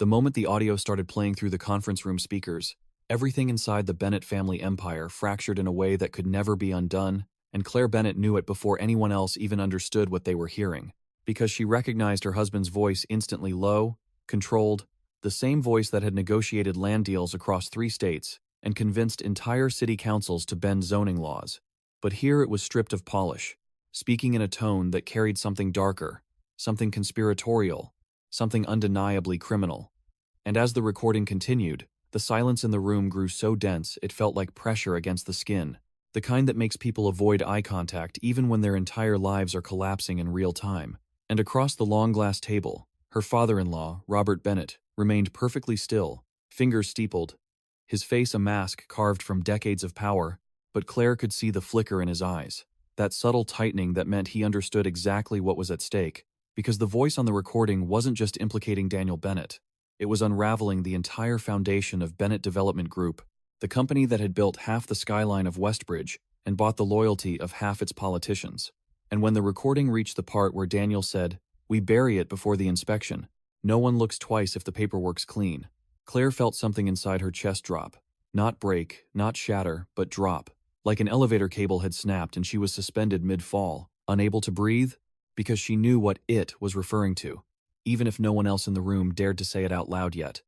The moment the audio started playing through the conference room speakers, everything inside the Bennett family empire fractured in a way that could never be undone, and Claire Bennett knew it before anyone else even understood what they were hearing, because she recognized her husband's voice instantly: low, controlled, the same voice that had negotiated land deals across 3 states and convinced entire city councils to bend zoning laws. But here it was stripped of polish, speaking in a tone that carried something darker, something conspiratorial, something undeniably criminal. And as the recording continued, the silence in the room grew so dense it felt like pressure against the skin, the kind that makes people avoid eye contact even when their entire lives are collapsing in real time. And across the long glass table, her father-in-law, Robert Bennett, remained perfectly still, fingers steepled, his face a mask carved from decades of power, but Claire could see the flicker in his eyes, that subtle tightening that meant he understood exactly what was at stake, because the voice on the recording wasn't just implicating Daniel Bennett. It was unraveling the entire foundation of Bennett Development Group, the company that had built half the skyline of Westbridge and bought the loyalty of half its politicians. And when the recording reached the part where Daniel said, "We bury it before the inspection. No one looks twice if the paperwork's clean," Claire felt something inside her chest drop. Not break, not shatter, but drop. Like an elevator cable had snapped and she was suspended mid-fall, unable to breathe, because she knew what "it" was referring to, even if no one else in the room dared to say it out loud yet.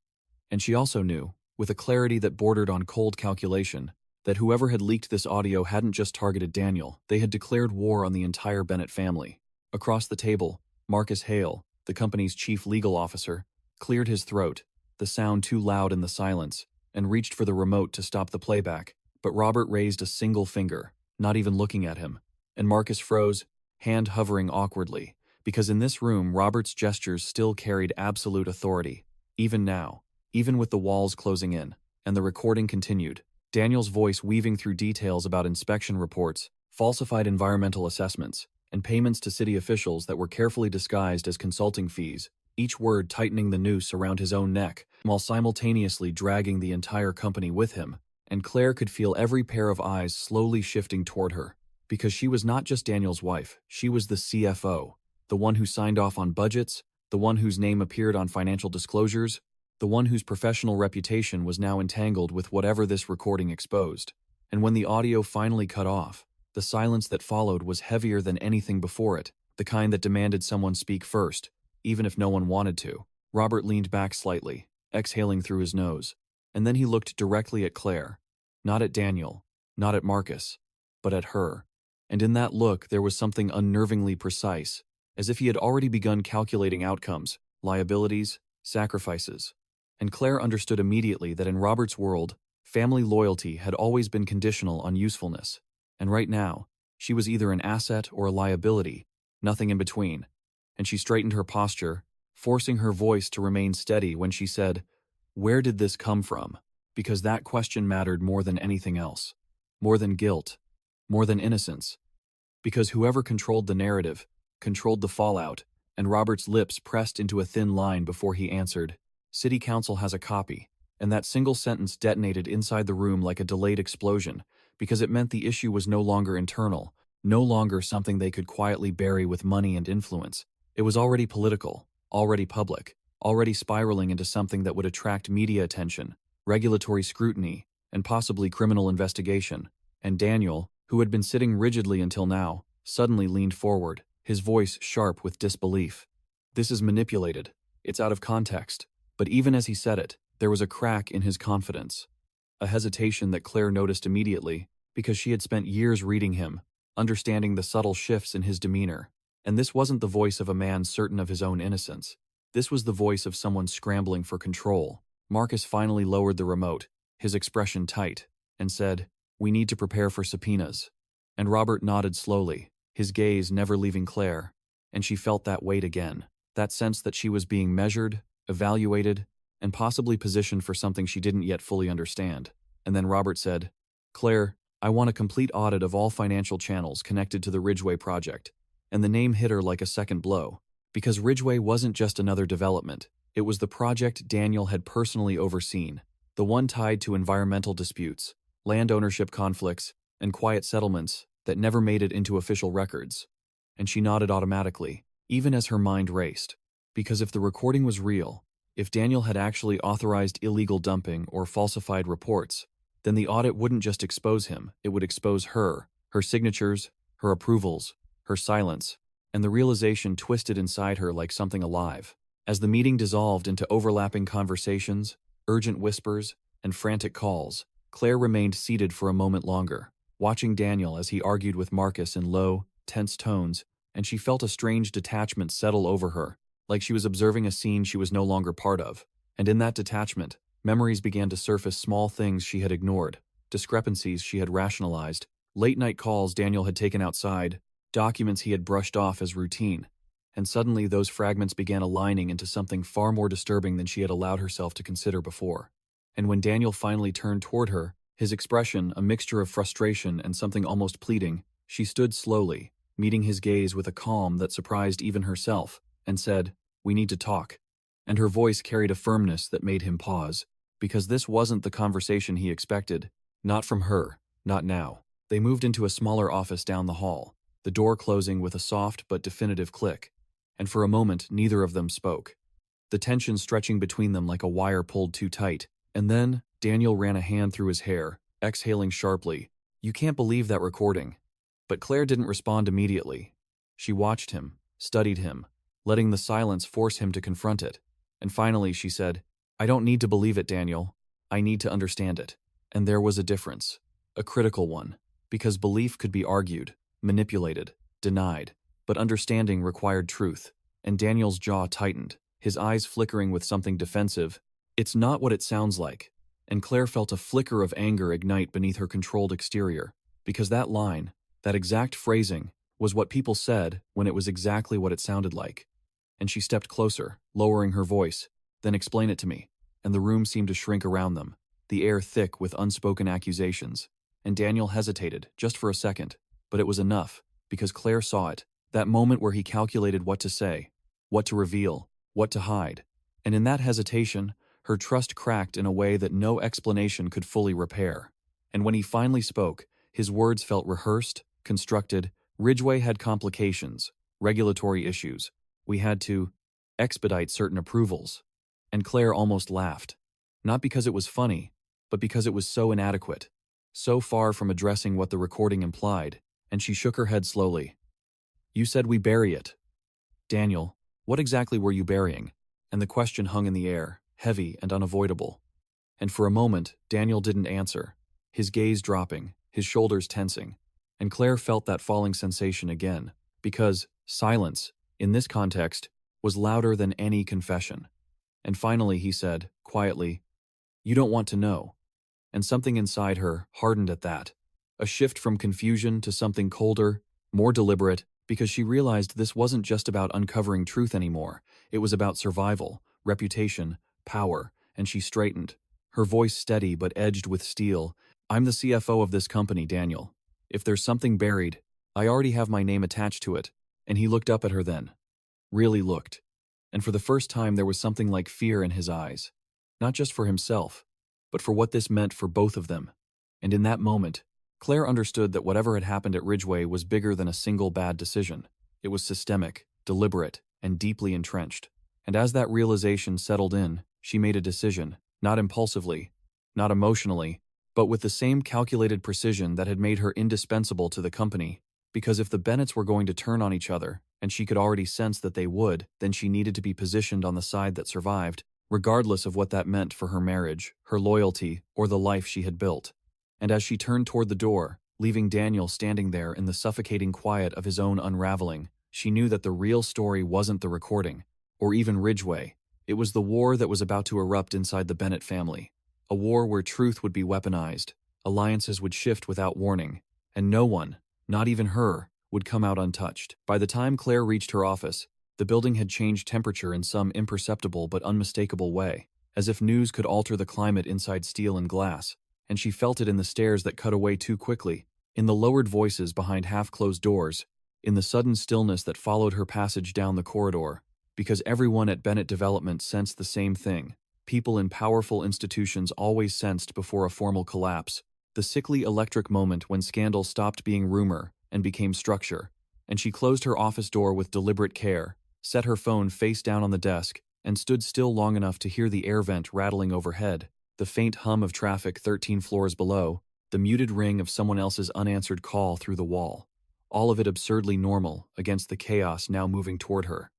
And she also knew, with a clarity that bordered on cold calculation, that whoever had leaked this audio hadn't just targeted Daniel, they had declared war on the entire Bennett family. Across the table, Marcus Hale, the company's chief legal officer, cleared his throat, the sound too loud in the silence, and reached for the remote to stop the playback, but Robert raised a single finger, not even looking at him, and Marcus froze, hand hovering awkwardly, because in this room Robert's gestures still carried absolute authority, even now, even with the walls closing in, and the recording continued, Daniel's voice weaving through details about inspection reports, falsified environmental assessments, and payments to city officials that were carefully disguised as consulting fees, each word tightening the noose around his own neck, while simultaneously dragging the entire company with him. And Claire could feel every pair of eyes slowly shifting toward her, because she was not just Daniel's wife, she was the CFO, the one who signed off on budgets, the one whose name appeared on financial disclosures, the one whose professional reputation was now entangled with whatever this recording exposed. And when the audio finally cut off, the silence that followed was heavier than anything before it, the kind that demanded someone speak first, even if no one wanted to. Robert leaned back slightly, exhaling through his nose, and then he looked directly at Claire, not at Daniel, not at Marcus, but at her. And in that look there was something unnervingly precise, as if he had already begun calculating outcomes, liabilities, sacrifices. And Claire understood immediately that in Robert's world, family loyalty had always been conditional on usefulness, and right now, she was either an asset or a liability, nothing in between. And she straightened her posture, forcing her voice to remain steady when she said, "Where did this come from?" Because that question mattered more than anything else, more than guilt, more than innocence. Because whoever controlled the narrative, controlled the fallout, and Robert's lips pressed into a thin line before he answered, "City Council has a copy," and that single sentence detonated inside the room like a delayed explosion, because it meant the issue was no longer internal, no longer something they could quietly bury with money and influence. It was already political, already public, already spiraling into something that would attract media attention, regulatory scrutiny, and possibly criminal investigation. And Daniel, who had been sitting rigidly until now, suddenly leaned forward, his voice sharp with disbelief. "This is manipulated. It's out of context." But even as he said it, there was a crack in his confidence. A hesitation that Claire noticed immediately, because she had spent years reading him, understanding the subtle shifts in his demeanor. And this wasn't the voice of a man certain of his own innocence. This was the voice of someone scrambling for control. Marcus finally lowered the remote, his expression tight, and said, "We need to prepare for subpoenas." And Robert nodded slowly, his gaze never leaving Claire, and she felt that weight again, that sense that she was being measured, evaluated, and possibly positioned for something she didn't yet fully understand. And then Robert said, "Claire, I want a complete audit of all financial channels connected to the Ridgeway project." And the name hit her like a second blow, because Ridgeway wasn't just another development, it was the project Daniel had personally overseen, the one tied to environmental disputes, land ownership conflicts, and quiet settlements that never made it into official records. And she nodded automatically, even as her mind raced, because if the recording was real, If Daniel had actually authorized illegal dumping or falsified reports, then the audit wouldn't just expose him, it would expose her, her signatures, her approvals, her silence, and the realization twisted inside her like something alive. As the meeting dissolved into overlapping conversations, urgent whispers, and frantic calls, Claire remained seated for a moment longer, watching Daniel as he argued with Marcus in low, tense tones, and she felt a strange detachment settle over her, like she was observing a scene she was no longer part of. And in that detachment, memories began to surface, small things she had ignored, discrepancies she had rationalized, late-night calls Daniel had taken outside, documents he had brushed off as routine. And suddenly those fragments began aligning into something far more disturbing than she had allowed herself to consider before. And when Daniel finally turned toward her, his expression a mixture of frustration and something almost pleading, she stood slowly, meeting his gaze with a calm that surprised even herself, and said, "We need to talk." And her voice carried a firmness that made him pause, because this wasn't the conversation he expected, not from her, not now. They moved into a smaller office down the hall, the door closing with a soft but definitive click, and for a moment neither of them spoke, the tension stretching between them like a wire pulled too tight. And then, Daniel ran a hand through his hair, exhaling sharply, "You can't believe that recording." But Claire didn't respond immediately. She watched him, studied him, letting the silence force him to confront it. And finally she said, "I don't need to believe it, Daniel. I need to understand it." And there was a difference, a critical one, because belief could be argued, manipulated, denied, but understanding required truth. And Daniel's jaw tightened, his eyes flickering with something defensive. "It's not what it sounds like." And Claire felt a flicker of anger ignite beneath her controlled exterior, because that line, that exact phrasing, was what people said when it was exactly what it sounded like. And she stepped closer, lowering her voice, "Then explain it to me." And the room seemed to shrink around them, the air thick with unspoken accusations. And Daniel hesitated, just for a second, but it was enough, because Claire saw it, that moment where he calculated what to say, what to reveal, what to hide. And in that hesitation, her trust cracked in a way that no explanation could fully repair. And when he finally spoke, his words felt rehearsed, constructed. "Ridgway had complications, regulatory issues. We had to expedite certain approvals." And Claire almost laughed. Not because it was funny, but because it was so inadequate, so far from addressing what the recording implied, and she shook her head slowly. "You said we bury it. Daniel, what exactly were you burying?" And the question hung in the air, heavy and unavoidable. And for a moment, Daniel didn't answer, his gaze dropping, his shoulders tensing. And Claire felt that falling sensation again, because silence, in this context, was louder than any confession. And finally he said, quietly, "You don't want to know." And something inside her hardened at that, a shift from confusion to something colder, more deliberate, because she realized this wasn't just about uncovering truth anymore. It was about survival, reputation, power, and she straightened, her voice steady but edged with steel. "I'm the CFO of this company, Daniel. If there's something buried, I already have my name attached to it." And he looked up at her then. Really looked. And for the first time there was something like fear in his eyes. Not just for himself, but for what this meant for both of them. And in that moment, Claire understood that whatever had happened at Ridgway was bigger than a single bad decision. It was systemic, deliberate, and deeply entrenched. And as that realization settled in, she made a decision, not impulsively, not emotionally, but with the same calculated precision that had made her indispensable to the company. Because if the Bennetts were going to turn on each other, and she could already sense that they would, then she needed to be positioned on the side that survived, regardless of what that meant for her marriage, her loyalty, or the life she had built. And as she turned toward the door, leaving Daniel standing there in the suffocating quiet of his own unraveling, she knew that the real story wasn't the recording, or even Ridgway. It was the war that was about to erupt inside the Bennett family. A war where truth would be weaponized, alliances would shift without warning, and no one, not even her, would come out untouched. By the time Claire reached her office, the building had changed temperature in some imperceptible but unmistakable way, as if news could alter the climate inside steel and glass, and she felt it in the stares that cut away too quickly, in the lowered voices behind half-closed doors, in the sudden stillness that followed her passage down the corridor, because everyone at Bennett Development sensed the same thing. People in powerful institutions always sensed before a formal collapse, the sickly electric moment when scandal stopped being rumor and became structure. And she closed her office door with deliberate care, set her phone face down on the desk, and stood still long enough to hear the air vent rattling overhead, the faint hum of traffic 13 floors below, the muted ring of someone else's unanswered call through the wall. All of it absurdly normal against the chaos now moving toward her.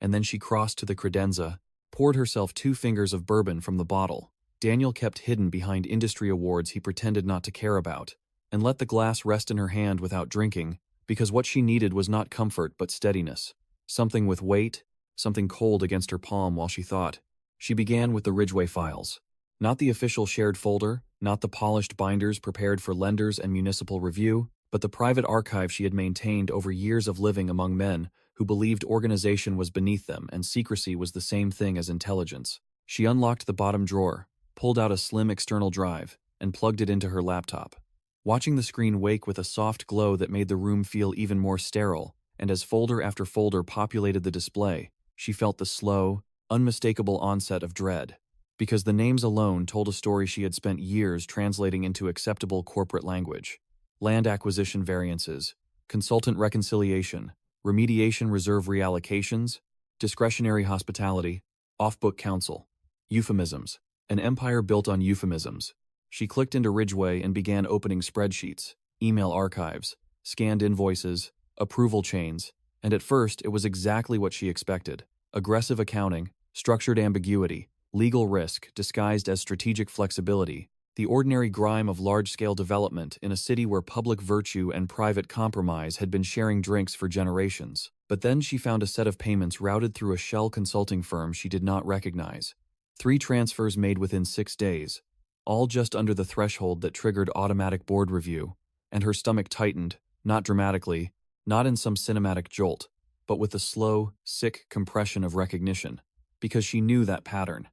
And then she crossed to the credenza, poured herself 2 fingers of bourbon from the bottle. Daniel kept hidden behind industry awards he pretended not to care about, and let the glass rest in her hand without drinking, because what she needed was not comfort but steadiness. Something with weight, something cold against her palm while she thought. She began with the Ridgway files. Not the official shared folder, not the polished binders prepared for lenders and municipal review, but the private archive she had maintained over years of living among men who believed organization was beneath them and secrecy was the same thing as intelligence. She unlocked the bottom drawer, pulled out a slim external drive, and plugged it into her laptop. Watching the screen wake with a soft glow that made the room feel even more sterile, and as folder after folder populated the display, she felt the slow, unmistakable onset of dread. Because the names alone told a story she had spent years translating into acceptable corporate language. Land acquisition variances, consultant reconciliation, remediation reserve reallocations, discretionary hospitality, off-book counsel, euphemisms, an empire built on euphemisms. She clicked into Ridgway and began opening spreadsheets, email archives, scanned invoices, approval chains, and at first it was exactly what she expected. Aggressive accounting, structured ambiguity, legal risk disguised as strategic flexibility, the ordinary grime of large-scale development in a city where public virtue and private compromise had been sharing drinks for generations. But then she found a set of payments routed through a shell consulting firm she did not recognize. 3 transfers made within 6 days, all just under the threshold that triggered automatic board review, and her stomach tightened, not dramatically, not in some cinematic jolt, but with a slow, sick compression of recognition, because she knew that pattern.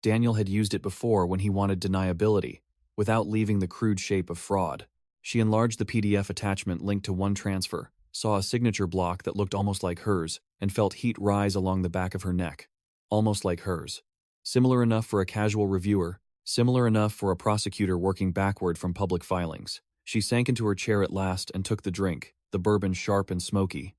Daniel had used it before when he wanted deniability, without leaving the crude shape of fraud. She enlarged the PDF attachment linked to one transfer, saw a signature block that looked almost like hers, and felt heat rise along the back of her neck. Almost like hers. Similar enough for a casual reviewer, similar enough for a prosecutor working backward from public filings. She sank into her chair at last and took the drink, the bourbon sharp and smoky.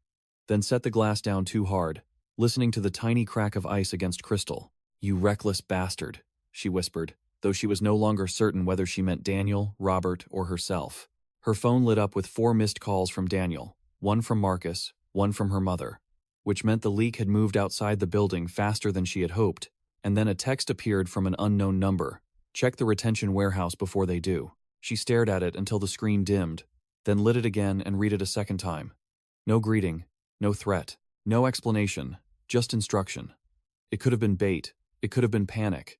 Then set the glass down too hard, listening to the tiny crack of ice against crystal. "You reckless bastard," she whispered, though she was no longer certain whether she meant Daniel, Robert, or herself. Her phone lit up with 4 missed calls from Daniel, one from Marcus, one from her mother, which meant the leak had moved outside the building faster than she had hoped, and then a text appeared from an unknown number. "Check the retention warehouse before they do." She stared at it until the screen dimmed, then lit it again and read it a second time. No greeting, no threat, no explanation, just instruction. It could have been bait. It could have been panic.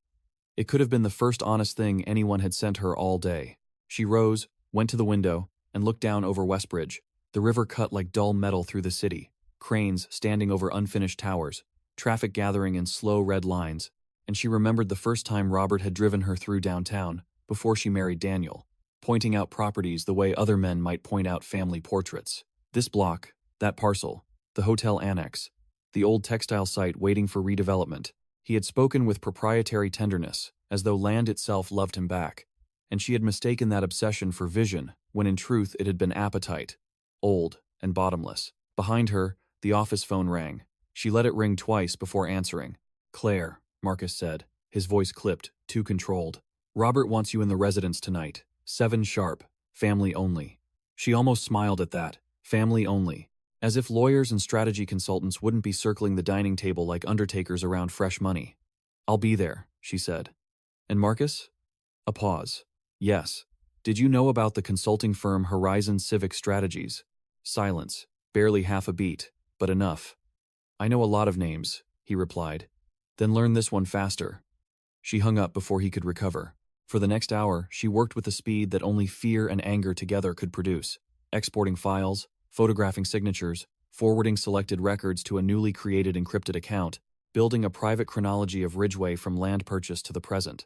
It could have been the first honest thing anyone had sent her all day. She rose, went to the window, and looked down over Westbridge. The river cut like dull metal through the city, cranes standing over unfinished towers, traffic gathering in slow red lines, and she remembered the first time Robert had driven her through downtown, before she married Daniel, pointing out properties the way other men might point out family portraits. This block, that parcel, the hotel annex, the old textile site waiting for redevelopment. He had spoken with proprietary tenderness, as though land itself loved him back, and she had mistaken that obsession for vision, when in truth it had been appetite, old and bottomless. Behind her, the office phone rang. She let it ring twice before answering. "Claire," Marcus said, his voice clipped, too controlled. "Robert wants you in the residence tonight, 7 sharp, family only." She almost smiled at that, family only. As if lawyers and strategy consultants wouldn't be circling the dining table like undertakers around fresh money. "I'll be there," she said. "And Marcus?" A pause. "Yes. Did you know about the consulting firm Horizon Civic Strategies?" Silence, barely half a beat, but enough. "I know a lot of names," he replied. "Then learn this one faster." She hung up before he could recover. For the next hour, she worked with the speed that only fear and anger together could produce, exporting files, photographing signatures, forwarding selected records to a newly created encrypted account, building a private chronology of Ridgway from land purchase to the present.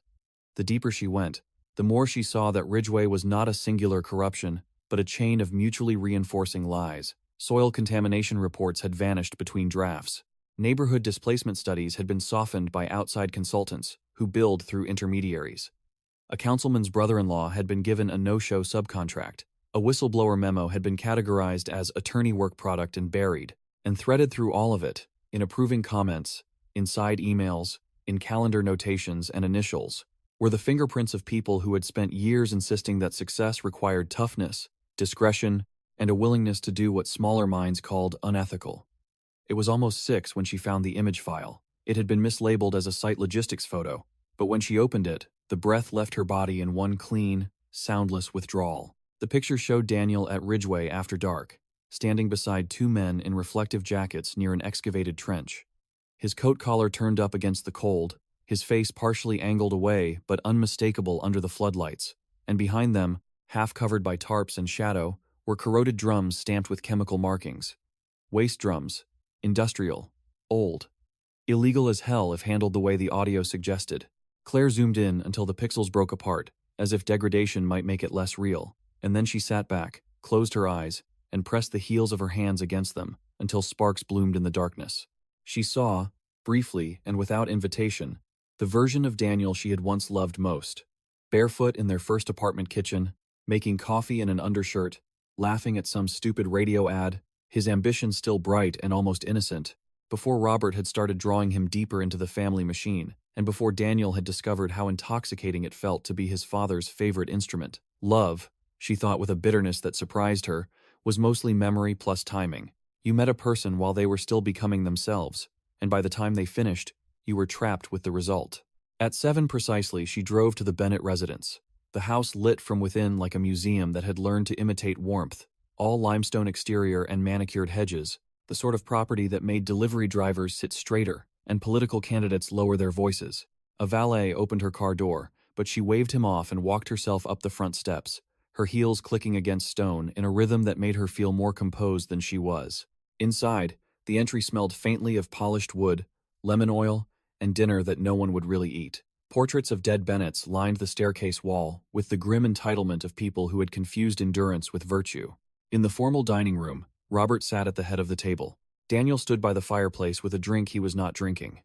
The deeper she went, the more she saw that Ridgway was not a singular corruption, but a chain of mutually reinforcing lies. Soil contamination reports had vanished between drafts. Neighborhood displacement studies had been softened by outside consultants, who billed through intermediaries. A councilman's brother-in-law had been given a no-show subcontract. A whistleblower memo had been categorized as attorney work product and buried, and threaded through all of it, in approving comments, Inside emails, in calendar notations and initials, were the fingerprints of people who had spent years insisting that success required toughness, discretion, and a willingness to do what smaller minds called unethical. It was almost 6 when she found the image file. It had been mislabeled as a site logistics photo, but when she opened it, the breath left her body in one clean, soundless withdrawal. The picture showed Daniel at Ridgeway after dark, standing beside 2 men in reflective jackets near an excavated trench. His coat collar turned up against the cold, his face partially angled away but unmistakable under the floodlights, and behind them, half covered by tarps and shadow, were corroded drums stamped with chemical markings. Waste drums. Industrial. Old. Illegal as hell if handled the way the audio suggested. Claire zoomed in until the pixels broke apart, as if degradation might make it less real, and then she sat back, closed her eyes, and pressed the heels of her hands against them until sparks bloomed in the darkness. She saw, briefly and without invitation, the version of Daniel she had once loved most. Barefoot in their first apartment kitchen, making coffee in an undershirt, laughing at some stupid radio ad, his ambition still bright and almost innocent, before Robert had started drawing him deeper into the family machine, and before Daniel had discovered how intoxicating it felt to be his father's favorite instrument. Love, she thought with a bitterness that surprised her, was mostly memory plus timing. You met a person while they were still becoming themselves, and by the time they finished, you were trapped with the result. At 7 precisely, she drove to the Bennett residence, the house lit from within like a museum that had learned to imitate warmth, all limestone exterior and manicured hedges, the sort of property that made delivery drivers sit straighter and political candidates lower their voices. A valet opened her car door, but she waved him off and walked herself up the front steps, her heels clicking against stone in a rhythm that made her feel more composed than she was. Inside, the entry smelled faintly of polished wood, lemon oil, and dinner that no one would really eat. Portraits of dead Bennetts lined the staircase wall with the grim entitlement of people who had confused endurance with virtue. In the formal dining room, Robert sat at the head of the table. Daniel stood by the fireplace with a drink he was not drinking.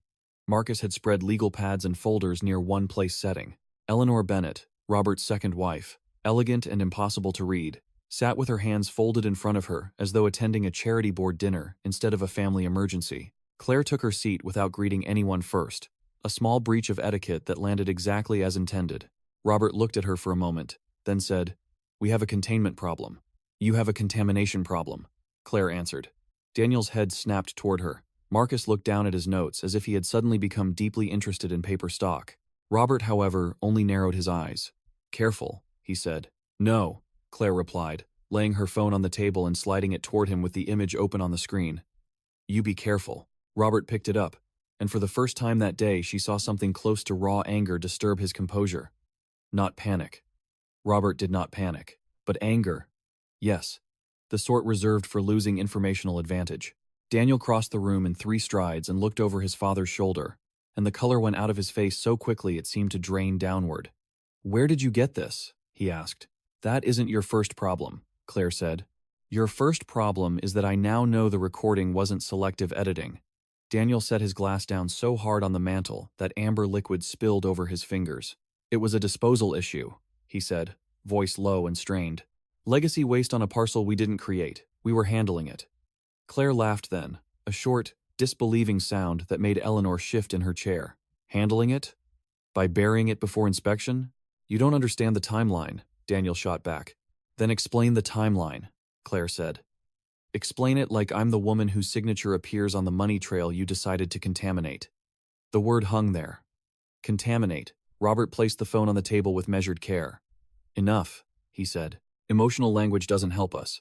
Marcus had spread legal pads and folders near one place setting. Eleanor Bennett, Robert's second wife, elegant and impossible to read, sat with her hands folded in front of her as though attending a charity board dinner instead of a family emergency. Claire took her seat without greeting anyone first, a small breach of etiquette that landed exactly as intended. Robert looked at her for a moment, then said, "We have a containment problem." "You have a contamination problem," Claire answered. Daniel's head snapped toward her. Marcus looked down at his notes as if he had suddenly become deeply interested in paper stock. Robert, however, only narrowed his eyes. "Careful," he said. "No," Claire replied, laying her phone on the table and sliding it toward him with the image open on the screen. "You be careful." Robert picked it up, and for the first time that day she saw something close to raw anger disturb his composure. Not panic. Robert did not panic, but anger. Yes, the sort reserved for losing informational advantage. Daniel crossed the room in 3 strides and looked over his father's shoulder, and the color went out of his face so quickly it seemed to drain downward. "Where did you get this?" he asked. "That isn't your first problem," Claire said. "Your first problem is that I now know the recording wasn't selective editing." Daniel set his glass down so hard on the mantel that amber liquid spilled over his fingers. "It was a disposal issue," he said, voice low and strained. "Legacy waste on a parcel we didn't create. We were handling it." Claire laughed then, a short, disbelieving sound that made Eleanor shift in her chair. "Handling it? By burying it before inspection? You don't understand the timeline," Daniel shot back. "Then explain the timeline," Claire said. "Explain it like I'm the woman whose signature appears on the money trail you decided to contaminate." The word hung there. Contaminate. Robert placed the phone on the table with measured care. "Enough," he said. "Emotional language doesn't help us."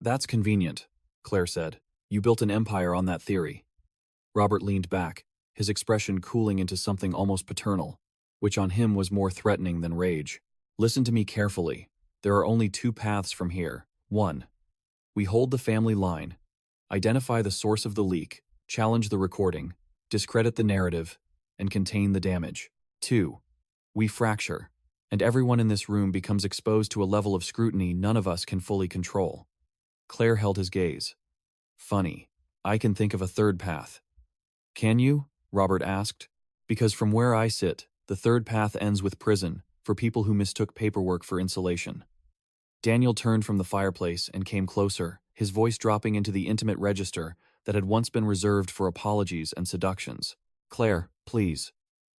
"That's convenient," Claire said. "You built an empire on that theory." Robert leaned back, his expression cooling into something almost paternal, which on him was more threatening than rage. "Listen to me carefully. There are only 2 paths from here. 1. We hold the family line, identify the source of the leak, challenge the recording, discredit the narrative, and contain the damage. 2. We fracture, and everyone in this room becomes exposed to a level of scrutiny none of us can fully control." Claire held his gaze. "Funny. I can think of a 3rd path." "Can you?" Robert asked. "Because from where I sit, the 3rd path ends with prison for people who mistook paperwork for insulation." Daniel turned from the fireplace and came closer, his voice dropping into the intimate register that had once been reserved for apologies and seductions. Claire, please.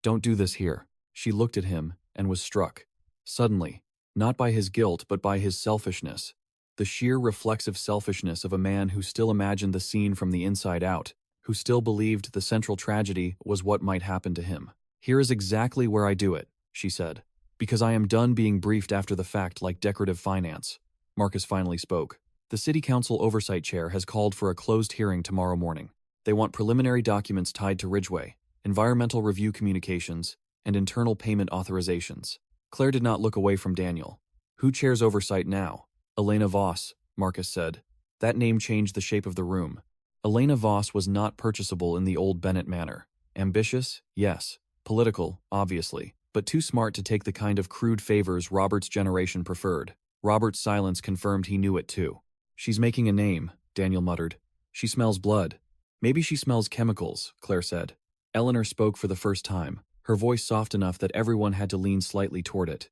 Don't do this here. She looked at him and was struck. Suddenly, not by his guilt but by his selfishness. The sheer reflexive selfishness of a man who still imagined the scene from the inside out, who still believed the central tragedy was what might happen to him. Here is exactly where I do it, she said. Because I am done being briefed after the fact like decorative finance. Marcus finally spoke. The City Council Oversight Chair has called for a closed hearing tomorrow morning. They want preliminary documents tied to Ridgeway, environmental review communications, and internal payment authorizations. Claire did not look away from Daniel. Who chairs oversight now? Elena Voss, Marcus said. That name changed the shape of the room. Elena Voss was not purchasable in the old Bennett manner. Ambitious? Yes. Political, obviously, but too smart to take the kind of crude favors Robert's generation preferred. Robert's silence confirmed he knew it too. She's making a name, Daniel muttered. She smells blood. Maybe she smells chemicals, Claire said. Eleanor spoke for the first time, her voice soft enough that everyone had to lean slightly toward it.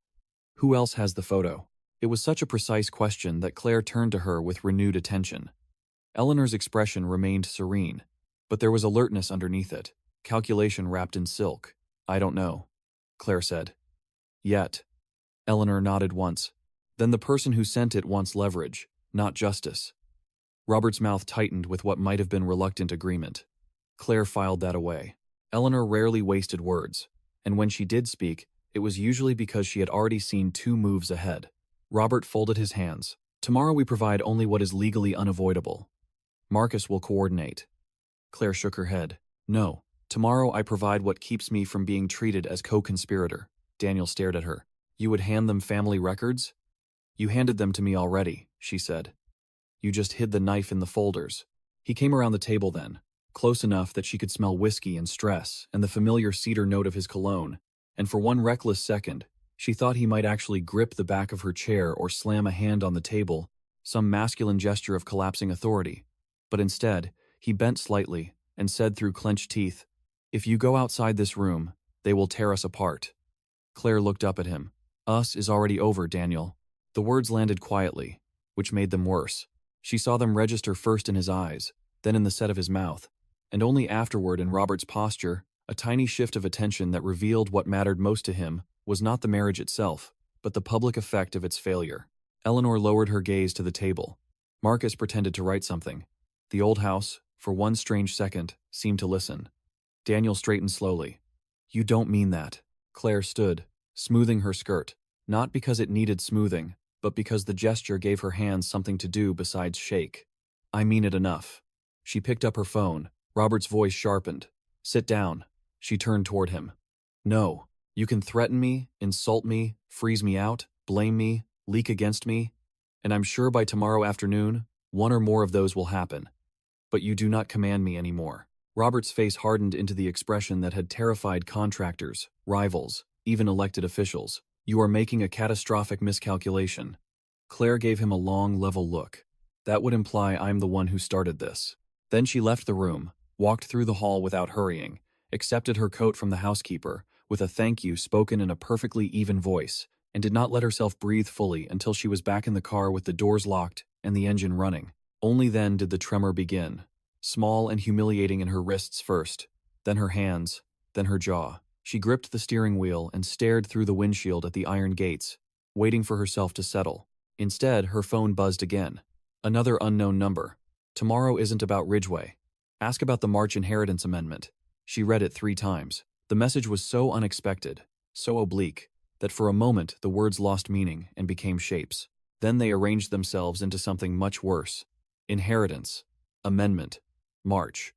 Who else has the photo? It was such a precise question that Claire turned to her with renewed attention. Eleanor's expression remained serene, but there was alertness underneath it, calculation wrapped in silk. I don't know, Claire said. Yet. Eleanor nodded once. Then the person who sent it wants leverage, not justice. Robert's mouth tightened with what might have been reluctant agreement. Claire filed that away. Eleanor rarely wasted words, and when she did speak, it was usually because she had already seen 2 moves ahead. Robert folded his hands. Tomorrow we provide only what is legally unavoidable. Marcus will coordinate. Claire shook her head. No, tomorrow I provide what keeps me from being treated as co-conspirator. Daniel stared at her. You would hand them family records? You handed them to me already, she said. You just hid the knife in the folders. He came around the table then, close enough that she could smell whiskey and stress and the familiar cedar note of his cologne, and for one reckless second, she thought he might actually grip the back of her chair or slam a hand on the table, some masculine gesture of collapsing authority. But instead, he bent slightly and said through clenched teeth, If you go outside this room, they will tear us apart. Claire looked up at him. Us is already over, Daniel. The words landed quietly, which made them worse. She saw them register first in his eyes, then in the set of his mouth, and only afterward in Robert's posture, a tiny shift of attention that revealed what mattered most to him was not the marriage itself, but the public effect of its failure. Eleanor lowered her gaze to the table. Marcus pretended to write something. The old house, for one strange second, seemed to listen. Daniel straightened slowly. You don't mean that. Claire stood, smoothing her skirt, not because it needed smoothing, but because the gesture gave her hands something to do besides shake. I mean it enough. She picked up her phone. Robert's voice sharpened. Sit down. She turned toward him. No. You can threaten me, insult me, freeze me out, blame me, leak against me, and I'm sure by tomorrow afternoon, one or more of those will happen. But you do not command me anymore. Robert's face hardened into the expression that had terrified contractors, rivals, even elected officials. You are making a catastrophic miscalculation. Claire gave him a long, level look. That would imply I'm the one who started this. Then she left the room, walked through the hall without hurrying, accepted her coat from the housekeeper, with a thank you spoken in a perfectly even voice, and did not let herself breathe fully until she was back in the car with the doors locked and the engine running. Only then did the tremor begin, small and humiliating in her wrists first, then her hands, then her jaw. She gripped the steering wheel and stared through the windshield at the iron gates, waiting for herself to settle. Instead, her phone buzzed again. Another unknown number. Tomorrow isn't about Ridgeway. Ask about the March Inheritance Amendment. She read it 3 times. The message was so unexpected, so oblique, that for a moment the words lost meaning and became shapes. Then they arranged themselves into something much worse. Inheritance. Amendment. March.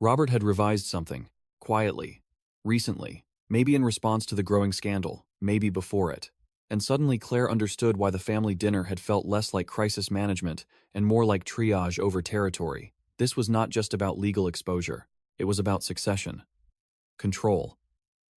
Robert had revised something, quietly, recently, maybe in response to the growing scandal, maybe before it. And suddenly Claire understood why the family dinner had felt less like crisis management and more like triage over territory. This was not just about legal exposure. It was about succession. Control.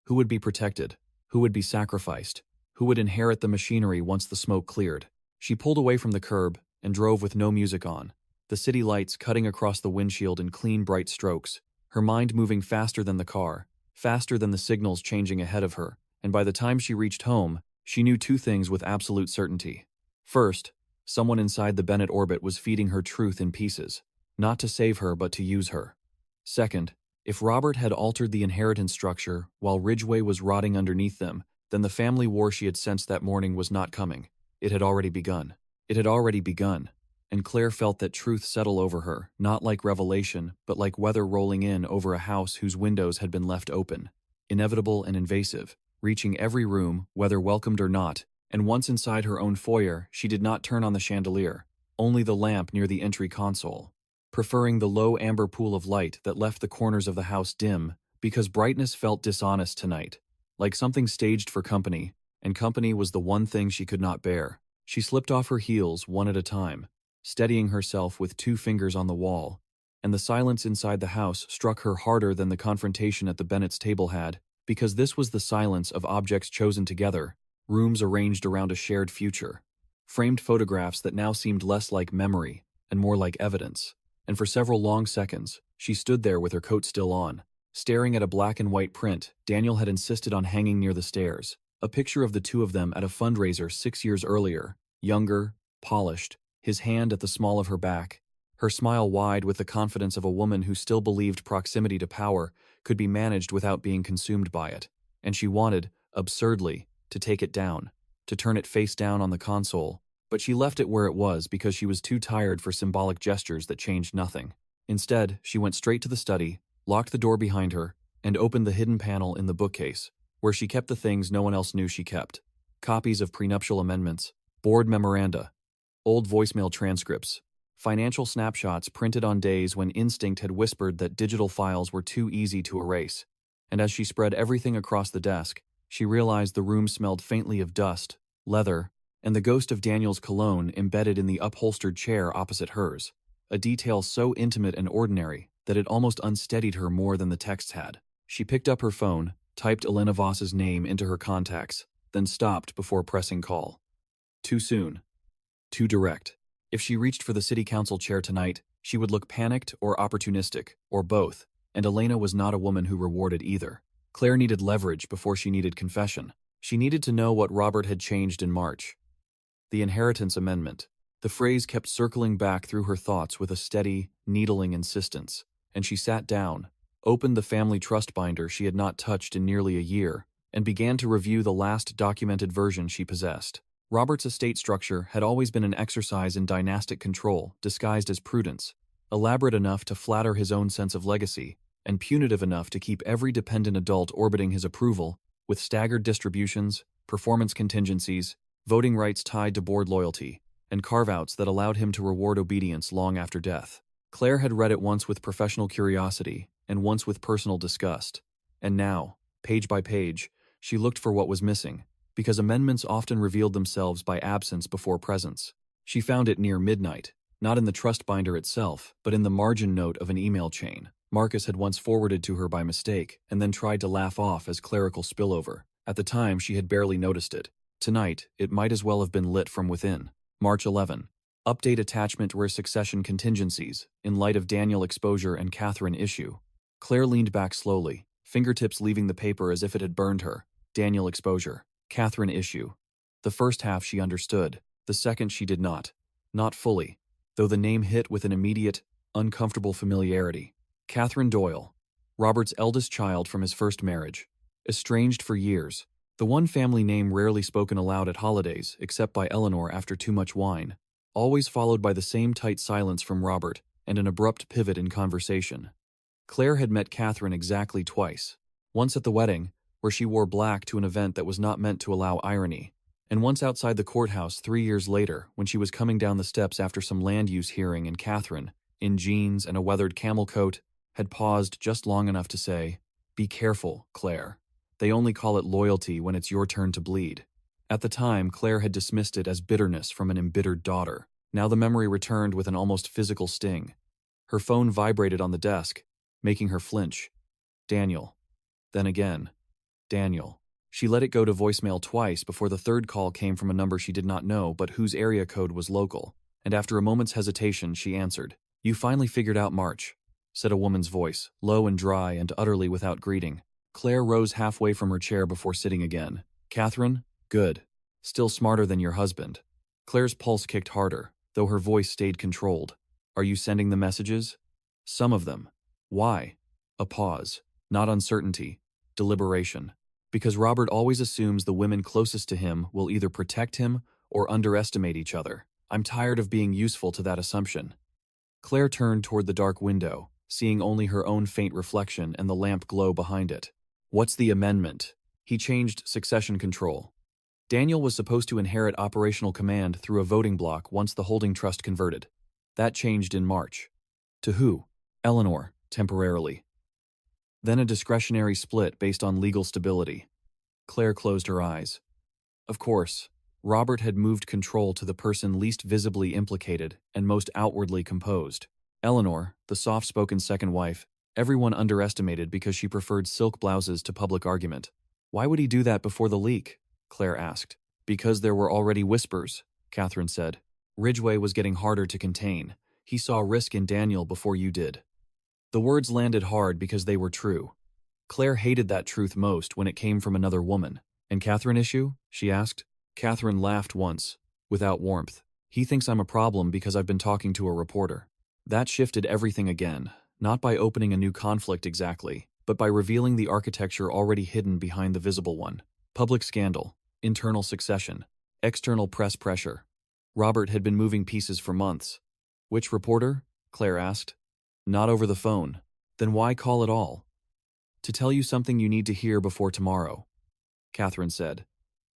Who would be protected? Who would be sacrificed? Who would inherit the machinery once the smoke cleared? She pulled away from the curb and drove with no music on, the city lights cutting across the windshield in clean, bright strokes, her mind moving faster than the car, faster than the signals changing ahead of her, and by the time she reached home, she knew 2 things with absolute certainty. First, someone inside the Bennett orbit was feeding her truth in pieces, not to save her but to use her. Second, If Robert had altered the inheritance structure while Ridgway was rotting underneath them, then the family war she had sensed that morning was not coming. It had already begun. It had already begun. And Claire felt that truth settle over her, not like revelation, but like weather rolling in over a house whose windows had been left open. Inevitable and invasive, reaching every room, whether welcomed or not, and once inside her own foyer, she did not turn on the chandelier, only the lamp near the entry console, preferring the low amber pool of light that left the corners of the house dim, because brightness felt dishonest tonight, like something staged for company, and company was the one thing she could not bear. She slipped off her heels one at a time, steadying herself with 2 fingers on the wall, and the silence inside the house struck her harder than the confrontation at the Bennett's table had, because this was the silence of objects chosen together, rooms arranged around a shared future, framed photographs that now seemed less like memory and more like evidence. And for several long seconds, she stood there with her coat still on, staring at a black and white print Daniel had insisted on hanging near the stairs, a picture of the two of them at a fundraiser 6 years earlier, younger, polished, his hand at the small of her back, her smile wide with the confidence of a woman who still believed proximity to power could be managed without being consumed by it. And she wanted, absurdly, to take it down, to turn it face down on the console, but she left it where it was because she was too tired for symbolic gestures that changed nothing. Instead, she went straight to the study, locked the door behind her, and opened the hidden panel in the bookcase, where she kept the things no one else knew she kept: copies of prenuptial amendments, board memoranda, old voicemail transcripts, financial snapshots printed on days when instinct had whispered that digital files were too easy to erase. And as she spread everything across the desk, she realized the room smelled faintly of dust, leather, and the ghost of Daniel's cologne embedded in the upholstered chair opposite hers, a detail so intimate and ordinary that it almost unsteadied her more than the texts had. She picked up her phone, typed Elena Voss's name into her contacts, then stopped before pressing call. Too soon. Too direct. If she reached for the city council chair tonight, she would look panicked or opportunistic, or both, and Elena was not a woman who rewarded either. Claire needed leverage before she needed confession. She needed to know what Robert had changed in March. The inheritance amendment. The phrase kept circling back through her thoughts with a steady, needling insistence, and she sat down, opened the family trust binder she had not touched in nearly a year, and began to review the last documented version she possessed. Robert's estate structure had always been an exercise in dynastic control disguised as prudence, elaborate enough to flatter his own sense of legacy, and punitive enough to keep every dependent adult orbiting his approval, with staggered distributions, performance contingencies, voting rights tied to board loyalty, and carve-outs that allowed him to reward obedience long after death. Claire had read it once with professional curiosity, and once with personal disgust, and now, page by page, she looked for what was missing, because amendments often revealed themselves by absence before presence. She found it near midnight, not in the trust binder itself, but in the margin note of an email chain Marcus had once forwarded to her by mistake and then tried to laugh off as clerical spillover. At the time, she had barely noticed it. Tonight, it might as well have been lit from within. March 11. Update attachment were succession contingencies, in light of Daniel exposure and Catherine issue. Claire leaned back slowly, fingertips leaving the paper as if it had burned her. Daniel exposure. Catherine issue. The first half she understood, the second she did not. Not fully, though the name hit with an immediate, uncomfortable familiarity. Catherine Doyle, Robert's eldest child from his first marriage. Estranged for years, the one family name rarely spoken aloud at holidays except by Eleanor after too much wine, always followed by the same tight silence from Robert and an abrupt pivot in conversation. Claire had met Catherine exactly twice, once at the wedding, where she wore black to an event that was not meant to allow irony, and once outside the courthouse 3 years later when she was coming down the steps after some land use hearing and Catherine, in jeans and a weathered camel coat, had paused just long enough to say, "Be careful, Claire. They only call it loyalty when it's your turn to bleed." At the time, Claire had dismissed it as bitterness from an embittered daughter. Now the memory returned with an almost physical sting. Her phone vibrated on the desk, making her flinch. Daniel. Then again. Daniel. She let it go to voicemail twice before the third call came from a number she did not know but whose area code was local, and after a moment's hesitation she answered. "You finally figured out March," said a woman's voice, low and dry and utterly without greeting. Claire rose halfway from her chair before sitting again. "Catherine? Good. Still smarter than your husband." Claire's pulse kicked harder, though her voice stayed controlled. "Are you sending the messages?" "Some of them." "Why?" A pause. Not uncertainty. Deliberation. Because Robert always assumes the women closest to him will either protect him or underestimate each other. I'm tired of being useful to that assumption. Claire turned toward the dark window, seeing only her own faint reflection and the lamp glow behind it. What's the amendment? He changed succession control. Daniel was supposed to inherit operational command through a voting block once the holding trust converted. That changed in March. To who? Eleanor, temporarily. Then a discretionary split based on legal stability. Claire closed her eyes. Of course, Robert had moved control to the person least visibly implicated and most outwardly composed. Eleanor, the soft-spoken second wife, everyone underestimated because she preferred silk blouses to public argument. Why would he do that before the leak? Claire asked. Because there were already whispers, Catherine said. Ridgway was getting harder to contain. He saw risk in Daniel before you did. The words landed hard because they were true. Claire hated that truth most when it came from another woman. And Catherine issue? She asked. Catherine laughed once, without warmth. He thinks I'm a problem because I've been talking to a reporter. That shifted everything again, not by opening a new conflict exactly, but by revealing the architecture already hidden behind the visible one. Public scandal, internal succession, external press pressure. Robert had been moving pieces for months. Which reporter? Claire asked. Not over the phone. Then why call at all? To tell you something you need to hear before tomorrow, Catherine said.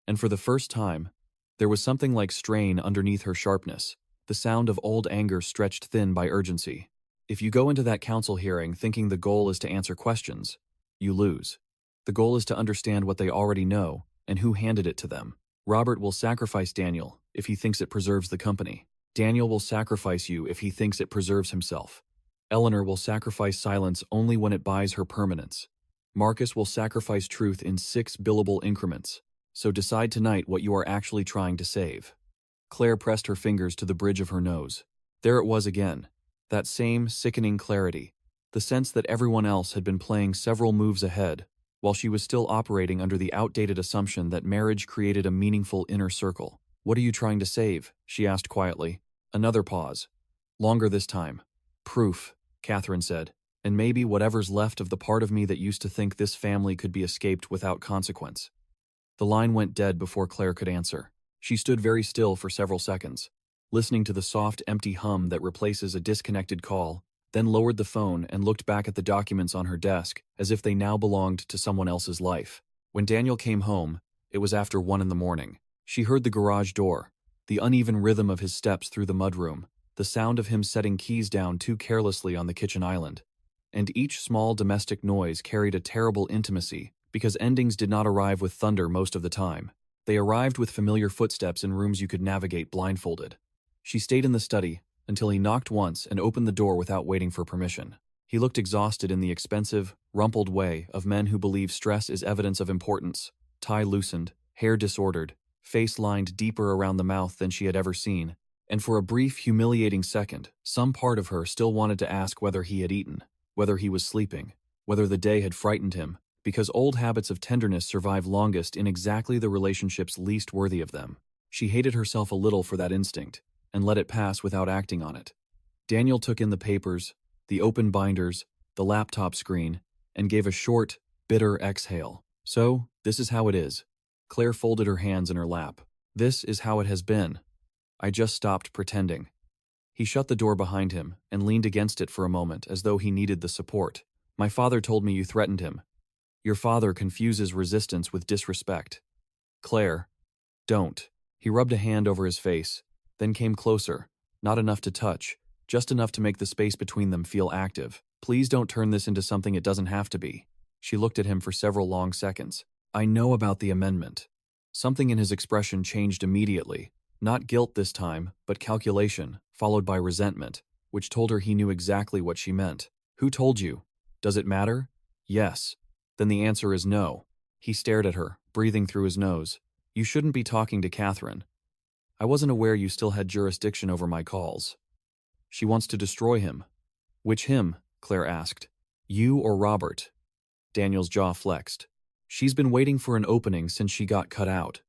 And for the first time, there was something like strain underneath her sharpness, the sound of old anger stretched thin by urgency. If you go into that council hearing thinking the goal is to answer questions, you lose. The goal is to understand what they already know and who handed it to them. Robert will sacrifice Daniel if he thinks it preserves the company. Daniel will sacrifice you if he thinks it preserves himself. Eleanor will sacrifice silence only when it buys her permanence. Marcus will sacrifice truth in 6 billable increments. So decide tonight what you are actually trying to save. Claire pressed her fingers to the bridge of her nose. There it was again. That same sickening clarity. The sense that everyone else had been playing several moves ahead, while she was still operating under the outdated assumption that marriage created a meaningful inner circle. What are you trying to save? She asked quietly. Another pause. Longer this time. Proof, Catherine said, and maybe whatever's left of the part of me that used to think this family could be escaped without consequence. The line went dead before Claire could answer. She stood very still for several seconds, listening to the soft, empty hum that replaces a disconnected call, then lowered the phone and looked back at the documents on her desk as if they now belonged to someone else's life. When Daniel came home, it was after 1 a.m. She heard the garage door, the uneven rhythm of his steps through the mudroom, the sound of him setting keys down too carelessly on the kitchen island. And each small domestic noise carried a terrible intimacy, because endings did not arrive with thunder most of the time. They arrived with familiar footsteps in rooms you could navigate blindfolded. She stayed in the study until he knocked once and opened the door without waiting for permission. He looked exhausted in the expensive, rumpled way of men who believe stress is evidence of importance. Tie loosened, hair disordered, face lined deeper around the mouth than she had ever seen. And for a brief, humiliating second, some part of her still wanted to ask whether he had eaten, whether he was sleeping, whether the day had frightened him, because old habits of tenderness survive longest in exactly the relationships least worthy of them. She hated herself a little for that instinct, and let it pass without acting on it. Daniel took in the papers, the open binders, the laptop screen, and gave a short, bitter exhale. So, this is how it is. Claire folded her hands in her lap. This is how it has been. I just stopped pretending. He shut the door behind him and leaned against it for a moment as though he needed the support. My father told me you threatened him. Your father confuses resistance with disrespect. Claire, don't. He rubbed a hand over his face, then came closer, not enough to touch, just enough to make the space between them feel active. Please don't turn this into something it doesn't have to be. She looked at him for several long seconds. I know about the amendment. Something in his expression changed immediately. Not guilt this time, but calculation, followed by resentment, which told her he knew exactly what she meant. Who told you? Does it matter? Yes. Then the answer is no. He stared at her, breathing through his nose. You shouldn't be talking to Catherine. I wasn't aware you still had jurisdiction over my calls. She wants to destroy him. Which him? Claire asked. You or Robert? Daniel's jaw flexed. She's been waiting for an opening since she got cut out.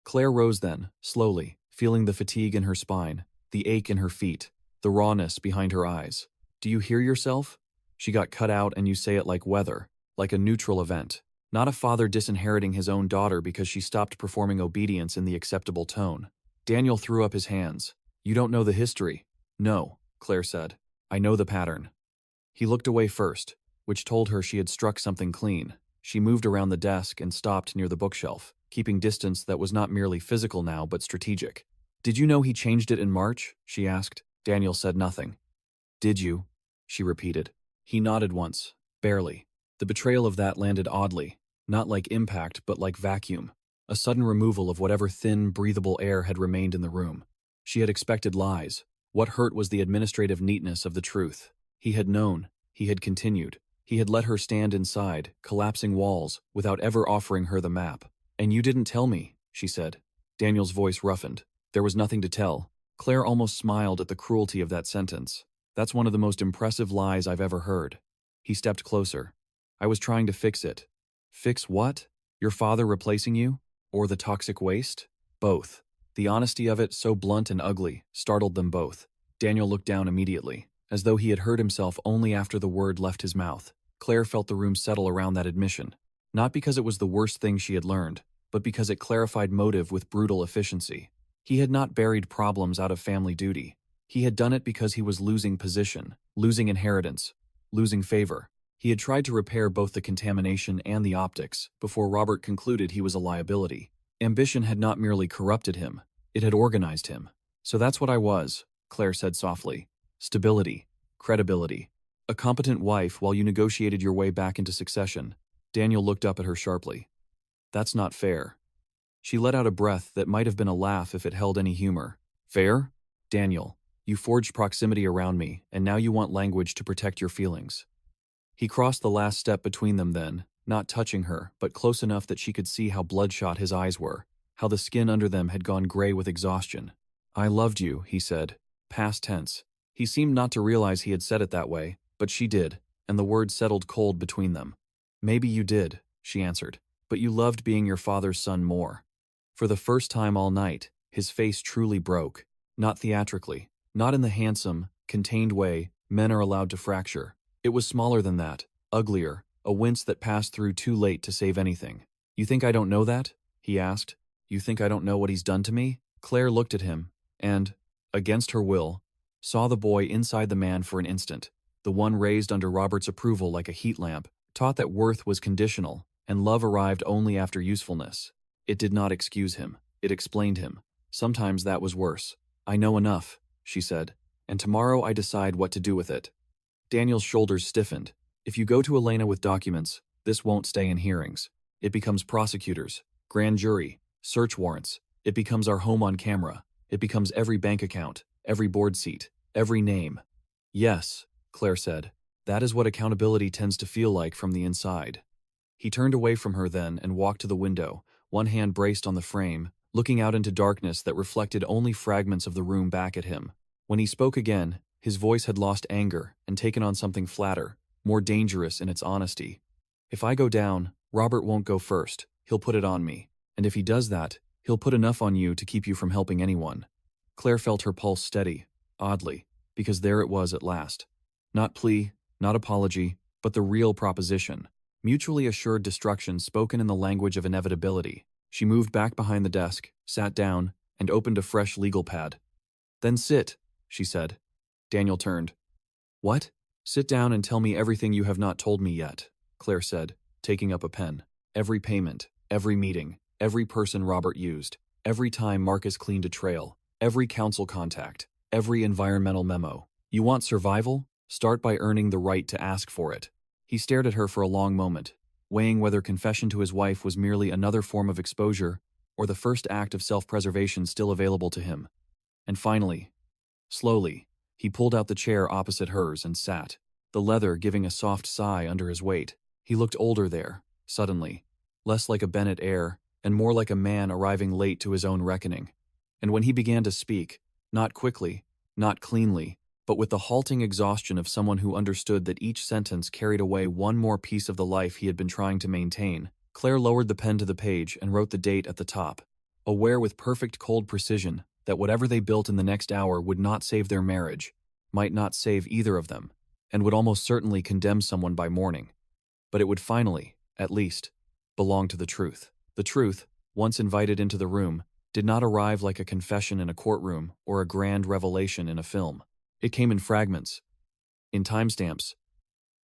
Claire rose then, slowly, feeling the fatigue in her spine, the ache in her feet, the rawness behind her eyes. Do you hear yourself? She got cut out and you say it like weather, like a neutral event. Not a father disinheriting his own daughter because she stopped performing obedience in the acceptable tone. Daniel threw up his hands. You don't know the history. No, Claire said. I know the pattern. He looked away first, which told her she had struck something clean. She moved around the desk and stopped near the bookshelf, keeping distance that was not merely physical now but strategic. Did you know he changed it in March? She asked. Daniel said nothing. Did you? She repeated. He nodded once, barely. The betrayal of that landed oddly, not like impact but like vacuum, a sudden removal of whatever thin, breathable air had remained in the room. She had expected lies. What hurt was the administrative neatness of the truth. He had known. He had continued. He had let her stand inside, collapsing walls, without ever offering her the map. And you didn't tell me, she said. Daniel's voice roughened. There was nothing to tell. Claire almost smiled at the cruelty of that sentence. That's one of the most impressive lies I've ever heard. He stepped closer. I was trying to fix it. Fix what? Your father replacing you? Or the toxic waste? Both. The honesty of it, so blunt and ugly, startled them both. Daniel looked down immediately, as though he had heard himself only after the word left his mouth. Claire felt the room settle around that admission, not because it was the worst thing she had learned, but because it clarified motive with brutal efficiency. He had not buried problems out of family duty. He had done it because he was losing position, losing inheritance, losing favor. He had tried to repair both the contamination and the optics before Robert concluded he was a liability. Ambition had not merely corrupted him, it had organized him. So that's what I was, Claire said softly. Stability, credibility, a competent wife while you negotiated your way back into succession. Daniel looked up at her sharply. That's not fair. She let out a breath that might have been a laugh if it held any humor. Fair? Daniel, you forged proximity around me, and now you want language to protect your feelings. He crossed the last step between them then, not touching her, but close enough that she could see how bloodshot his eyes were, how the skin under them had gone gray with exhaustion. I loved you, he said, past tense. He seemed not to realize he had said it that way, but she did, and the words settled cold between them. Maybe you did, she answered, but you loved being your father's son more. For the first time all night, his face truly broke, not theatrically, not in the handsome, contained way men are allowed to fracture. It was smaller than that, uglier, a wince that passed through too late to save anything. You think I don't know that? He asked. You think I don't know what he's done to me? Claire looked at him, and, against her will, saw the boy inside the man for an instant, the one raised under Robert's approval like a heat lamp, taught that worth was conditional, and love arrived only after usefulness. It did not excuse him. It explained him. Sometimes that was worse. I know enough, she said, and tomorrow I decide what to do with it. Daniel's shoulders stiffened. If you go to Elena with documents, this won't stay in hearings. It becomes prosecutors, grand jury, search warrants. It becomes our home on camera. It becomes every bank account, every board seat, every name. Yes, Claire said. That is what accountability tends to feel like from the inside. He turned away from her then and walked to the window, one hand braced on the frame, looking out into darkness that reflected only fragments of the room back at him. When he spoke again, his voice had lost anger and taken on something flatter, more dangerous in its honesty. If I go down, Robert won't go first. He'll put it on me. And if he does that, he'll put enough on you to keep you from helping anyone. Claire felt her pulse steady, oddly, because there it was at last. Not plea, not apology, but the real proposition. Mutually assured destruction spoken in the language of inevitability. She moved back behind the desk, sat down, and opened a fresh legal pad. Then sit, she said. Daniel turned. What? Sit down and tell me everything you have not told me yet, Claire said, taking up a pen. Every payment, every meeting, every person Robert used, every time Marcus cleaned a trail, every council contact, every environmental memo. You want survival? Start by earning the right to ask for it. He stared at her for a long moment, weighing whether confession to his wife was merely another form of exposure or the first act of self-preservation still available to him. And finally, slowly, he pulled out the chair opposite hers and sat, the leather giving a soft sigh under his weight. He looked older there, suddenly, less like a Bennett heir and more like a man arriving late to his own reckoning. And when he began to speak, not quickly, not cleanly, but with the halting exhaustion of someone who understood that each sentence carried away one more piece of the life he had been trying to maintain, Claire lowered the pen to the page and wrote the date at the top, aware with perfect cold precision that whatever they built in the next hour would not save their marriage, might not save either of them. and would almost certainly condemn someone by morning. But it would finally, at least, belong to the truth. The truth, once invited into the room, did not arrive like a confession in a courtroom or a grand revelation in a film. It came in fragments, in timestamps,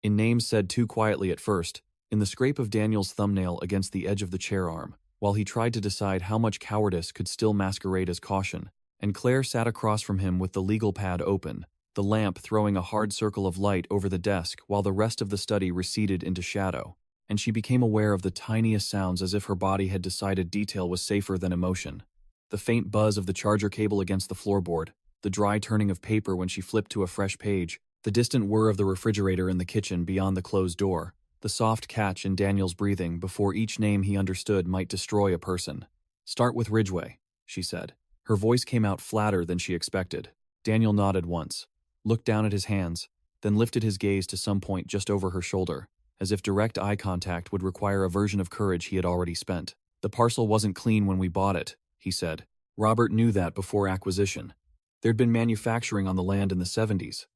in names said too quietly at first, in the scrape of Daniel's thumbnail against the edge of the chair arm, while he tried to decide how much cowardice could still masquerade as caution, and Claire sat across from him with the legal pad open, the lamp throwing a hard circle of light over the desk while the rest of the study receded into shadow, and she became aware of the tiniest sounds as if her body had decided detail was safer than emotion. The faint buzz of the charger cable against the floorboard, the dry turning of paper when she flipped to a fresh page, the distant whir of the refrigerator in the kitchen beyond the closed door, the soft catch in Daniel's breathing before each name he understood might destroy a person. "Start with Ridgway," she said. Her voice came out flatter than she expected. Daniel nodded once, looked down at his hands, then lifted his gaze to some point just over her shoulder, as if direct eye contact would require a version of courage he had already spent. "The parcel wasn't clean when we bought it," he said. Robert knew that before acquisition. There'd been manufacturing on the land in the 70s.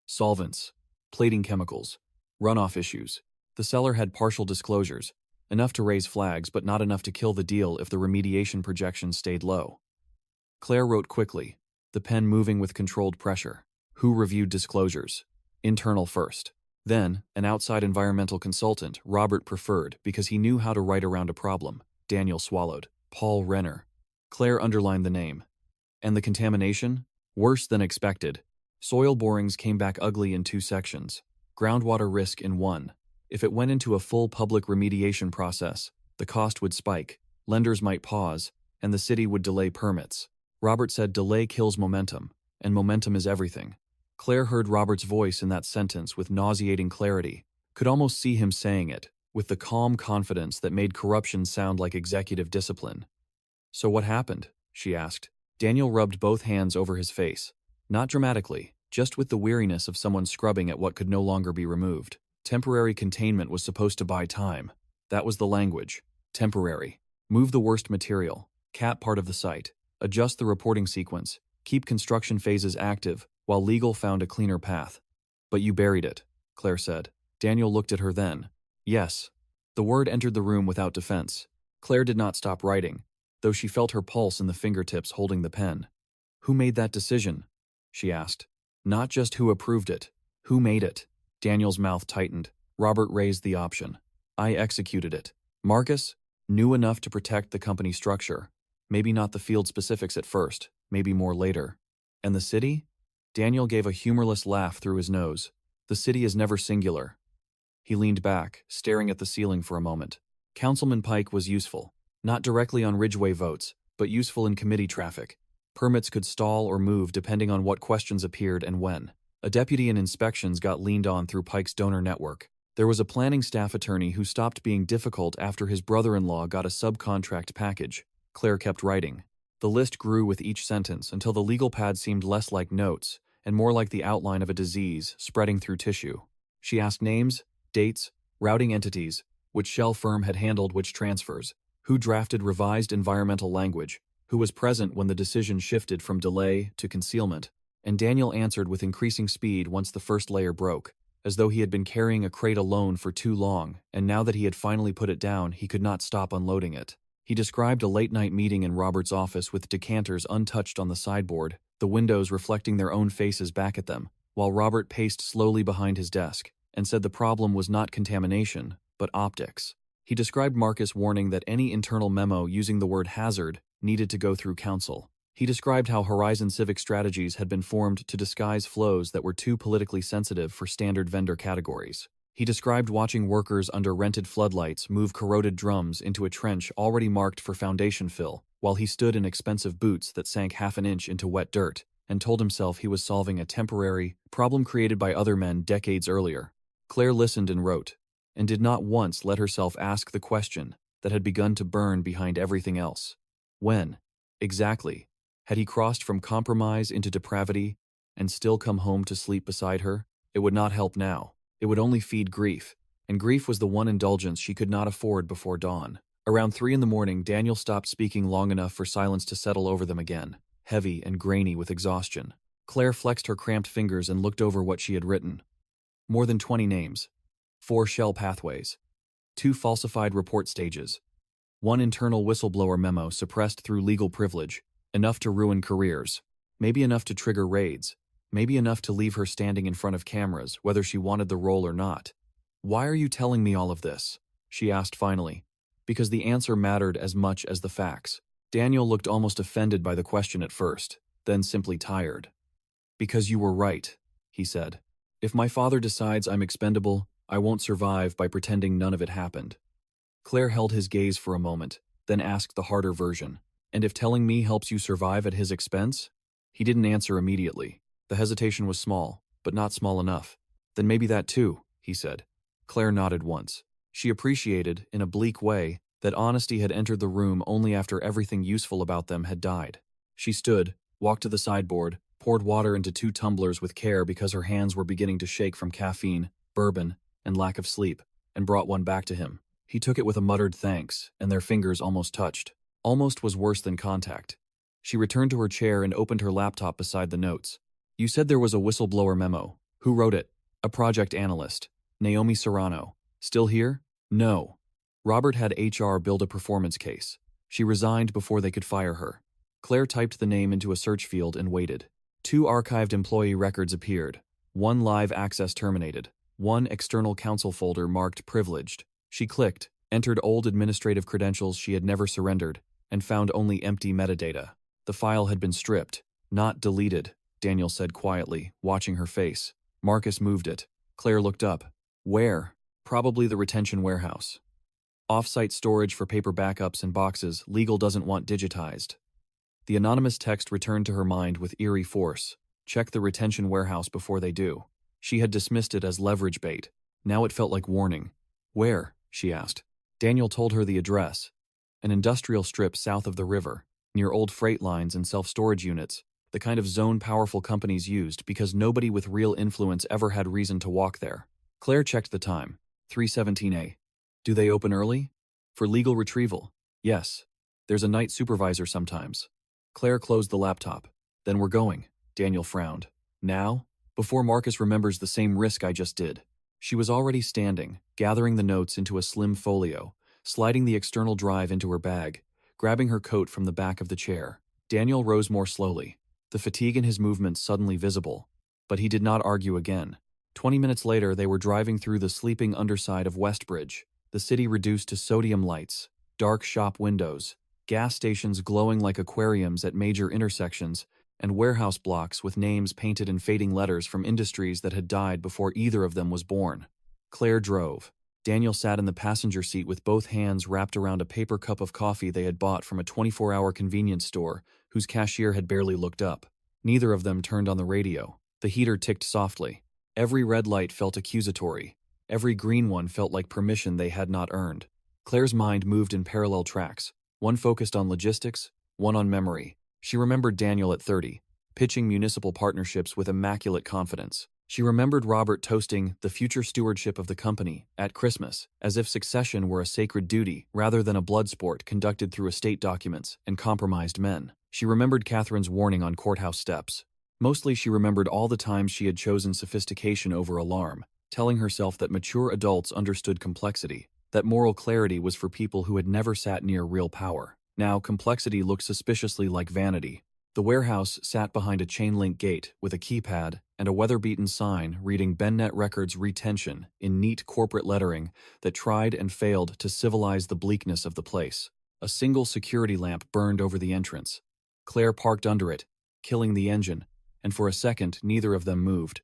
Solvents, plating chemicals, runoff issues. The seller had partial disclosures, enough to raise flags but not enough to kill the deal if the remediation projections stayed low. Claire wrote quickly, the pen moving with controlled pressure. Who reviewed disclosures? Internal first. Then, an outside environmental consultant Robert preferred because he knew how to write around a problem. Daniel swallowed. Paul Renner. Claire underlined the name. And the contamination? Worse than expected. Soil borings came back ugly in 2 sections. Groundwater risk in 1. If it went into a full public remediation process, the cost would spike, lenders might pause, and the city would delay permits. Robert said delay kills momentum, and momentum is everything. Claire heard Robert's voice in that sentence with nauseating clarity, could almost see him saying it, with the calm confidence that made corruption sound like executive discipline. "So what happened?" she asked. Daniel rubbed both hands over his face. Not dramatically, just with the weariness of someone scrubbing at what could no longer be removed. Temporary containment was supposed to buy time. That was the language. Temporary. Move the worst material. Cap part of the site. Adjust the reporting sequence. Keep construction phases active, while legal found a cleaner path. "But you buried it," Claire said. Daniel looked at her then. "Yes." The word entered the room without defense. Claire did not stop writing, though she felt her pulse in the fingertips holding the pen. "Who made that decision?" she asked. "Not just who approved it. Who made it?" Daniel's mouth tightened. Robert raised the option. "I executed it. Marcus knew enough to protect the company structure. Maybe not the field specifics at first, maybe more later. And the city?" Daniel gave a humorless laugh through his nose. "The city is never singular." He leaned back, staring at the ceiling for a moment. Councilman Pike was useful. Not directly on Ridgway votes, but useful in committee traffic. Permits could stall or move depending on what questions appeared and when. A deputy in inspections got leaned on through Pike's donor network. There was a planning staff attorney who stopped being difficult after his brother-in-law got a subcontract package. Claire kept writing. The list grew with each sentence until the legal pad seemed less like notes and more like the outline of a disease spreading through tissue. She asked names, dates, routing entities, which shell firm had handled which transfers, who drafted revised environmental language, who was present when the decision shifted from delay to concealment, and Daniel answered with increasing speed once the first layer broke, as though he had been carrying a crate alone for too long, and now that he had finally put it down, he could not stop unloading it. He described a late-night meeting in Robert's office with decanters untouched on the sideboard, the windows reflecting their own faces back at them, while Robert paced slowly behind his desk, and said the problem was not contamination, but optics. He described Marcus warning that any internal memo using the word hazard needed to go through council. He described how Horizon Civic Strategies had been formed to disguise flows that were too politically sensitive for standard vendor categories. He described watching workers under rented floodlights move corroded drums into a trench already marked for foundation fill, while he stood in expensive boots that sank half an inch into wet dirt, and told himself he was solving a temporary problem created by other men decades earlier. Claire listened and wrote, and did not once let herself ask the question that had begun to burn behind everything else. When, exactly, had he crossed from compromise into depravity and still come home to sleep beside her? It would not help now. It would only feed grief, and grief was the one indulgence she could not afford before dawn. Around 3 a.m, Daniel stopped speaking long enough for silence to settle over them again, heavy and grainy with exhaustion. Claire flexed her cramped fingers and looked over what she had written. More than 20 names. 4 shell pathways. 2 falsified report stages. 1 internal whistleblower memo suppressed through legal privilege, enough to ruin careers. Maybe enough to trigger raids. Maybe enough to leave her standing in front of cameras, whether she wanted the role or not. "Why are you telling me all of this?" she asked finally. Because the answer mattered as much as the facts. Daniel looked almost offended by the question at first, then simply tired. "Because you were right," he said. "If my father decides I'm expendable, I won't survive by pretending none of it happened." Claire held his gaze for a moment, then asked the harder version. "And if telling me helps you survive at his expense?" He didn't answer immediately. The hesitation was small, but not small enough. "Then maybe that too," he said. Claire nodded once. She appreciated, in a bleak way, that honesty had entered the room only after everything useful about them had died. She stood, walked to the sideboard, poured water into 2 tumblers with care because her hands were beginning to shake from caffeine, bourbon, and lack of sleep, and brought one back to him. He took it with a muttered thanks, and their fingers almost touched. Almost was worse than contact. She returned to her chair and opened her laptop beside the notes. "You said there was a whistleblower memo. Who wrote it?" "A project analyst. Naomi Serrano. Still here?" "No." Robert had HR build a performance case. She resigned before they could fire her. Claire typed the name into a search field and waited. 2 archived employee records appeared. 1 live access terminated. 1 external counsel folder marked privileged. She clicked, entered old administrative credentials she had never surrendered, and found only empty metadata. The file had been stripped, not deleted, Daniel said quietly, watching her face. Marcus moved it. Claire looked up. "Where?" "Probably the retention warehouse. Off-site storage for paper backups and boxes legal doesn't want digitized." The anonymous text returned to her mind with eerie force. Check the retention warehouse before they do. She had dismissed it as leverage bait. Now it felt like warning. "Where?" she asked. Daniel told her the address. An industrial strip south of the river, near old freight lines and self-storage units, the kind of zone powerful companies used because nobody with real influence ever had reason to walk there. Claire checked the time. 3:17 a. "Do they open early?" "For legal retrieval. Yes. There's a night supervisor sometimes." Claire closed the laptop. "Then we're going." Daniel frowned. "Now? Before Marcus remembers the same risk I just did." She was already standing, gathering the notes into a slim folio, sliding the external drive into her bag, grabbing her coat from the back of the chair. Daniel rose more slowly, the fatigue in his movements suddenly visible, but he did not argue again. 20 minutes later, they were driving through the sleeping underside of Westbridge, the city reduced to sodium lights, dark shop windows, gas stations glowing like aquariums at major intersections, and warehouse blocks with names painted in fading letters from industries that had died before either of them was born. Claire drove. Daniel sat in the passenger seat with both hands wrapped around a paper cup of coffee they had bought from a 24-hour convenience store whose cashier had barely looked up. Neither of them turned on the radio. The heater ticked softly. Every red light felt accusatory. Every green one felt like permission they had not earned. Claire's mind moved in parallel tracks, one focused on logistics, one on memory. She remembered Daniel at 30, pitching municipal partnerships with immaculate confidence. She remembered Robert toasting the future stewardship of the company at Christmas, as if succession were a sacred duty rather than a blood sport conducted through estate documents and compromised men. She remembered Catherine's warning on courthouse steps. Mostly she remembered all the times she had chosen sophistication over alarm, telling herself that mature adults understood complexity, that moral clarity was for people who had never sat near real power. Now complexity looked suspiciously like vanity. The warehouse sat behind a chain-link gate with a keypad and a weather-beaten sign reading Bennet Records Retention in neat corporate lettering that tried and failed to civilize the bleakness of the place. A single security lamp burned over the entrance. Claire parked under it, killing the engine, and for a second neither of them moved.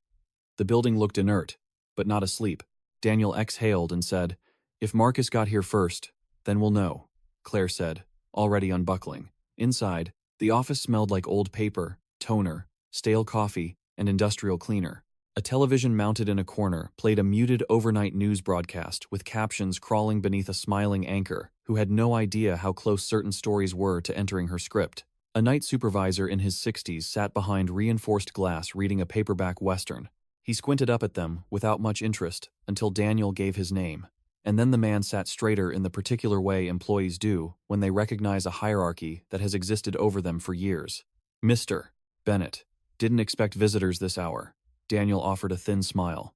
The building looked inert, but not asleep. Daniel exhaled and said, "If Marcus got here first, then we'll know," Claire said, already unbuckling. Inside, the office smelled like old paper, toner, stale coffee, and industrial cleaner. A television mounted in a corner played a muted overnight news broadcast with captions crawling beneath a smiling anchor who had no idea how close certain stories were to entering her script. A night supervisor in his 60s sat behind reinforced glass reading a paperback western. He squinted up at them without much interest until Daniel gave his name. And then the man sat straighter in the particular way employees do when they recognize a hierarchy that has existed over them for years. "Mr. Bennett, didn't expect visitors this hour." Daniel offered a thin smile.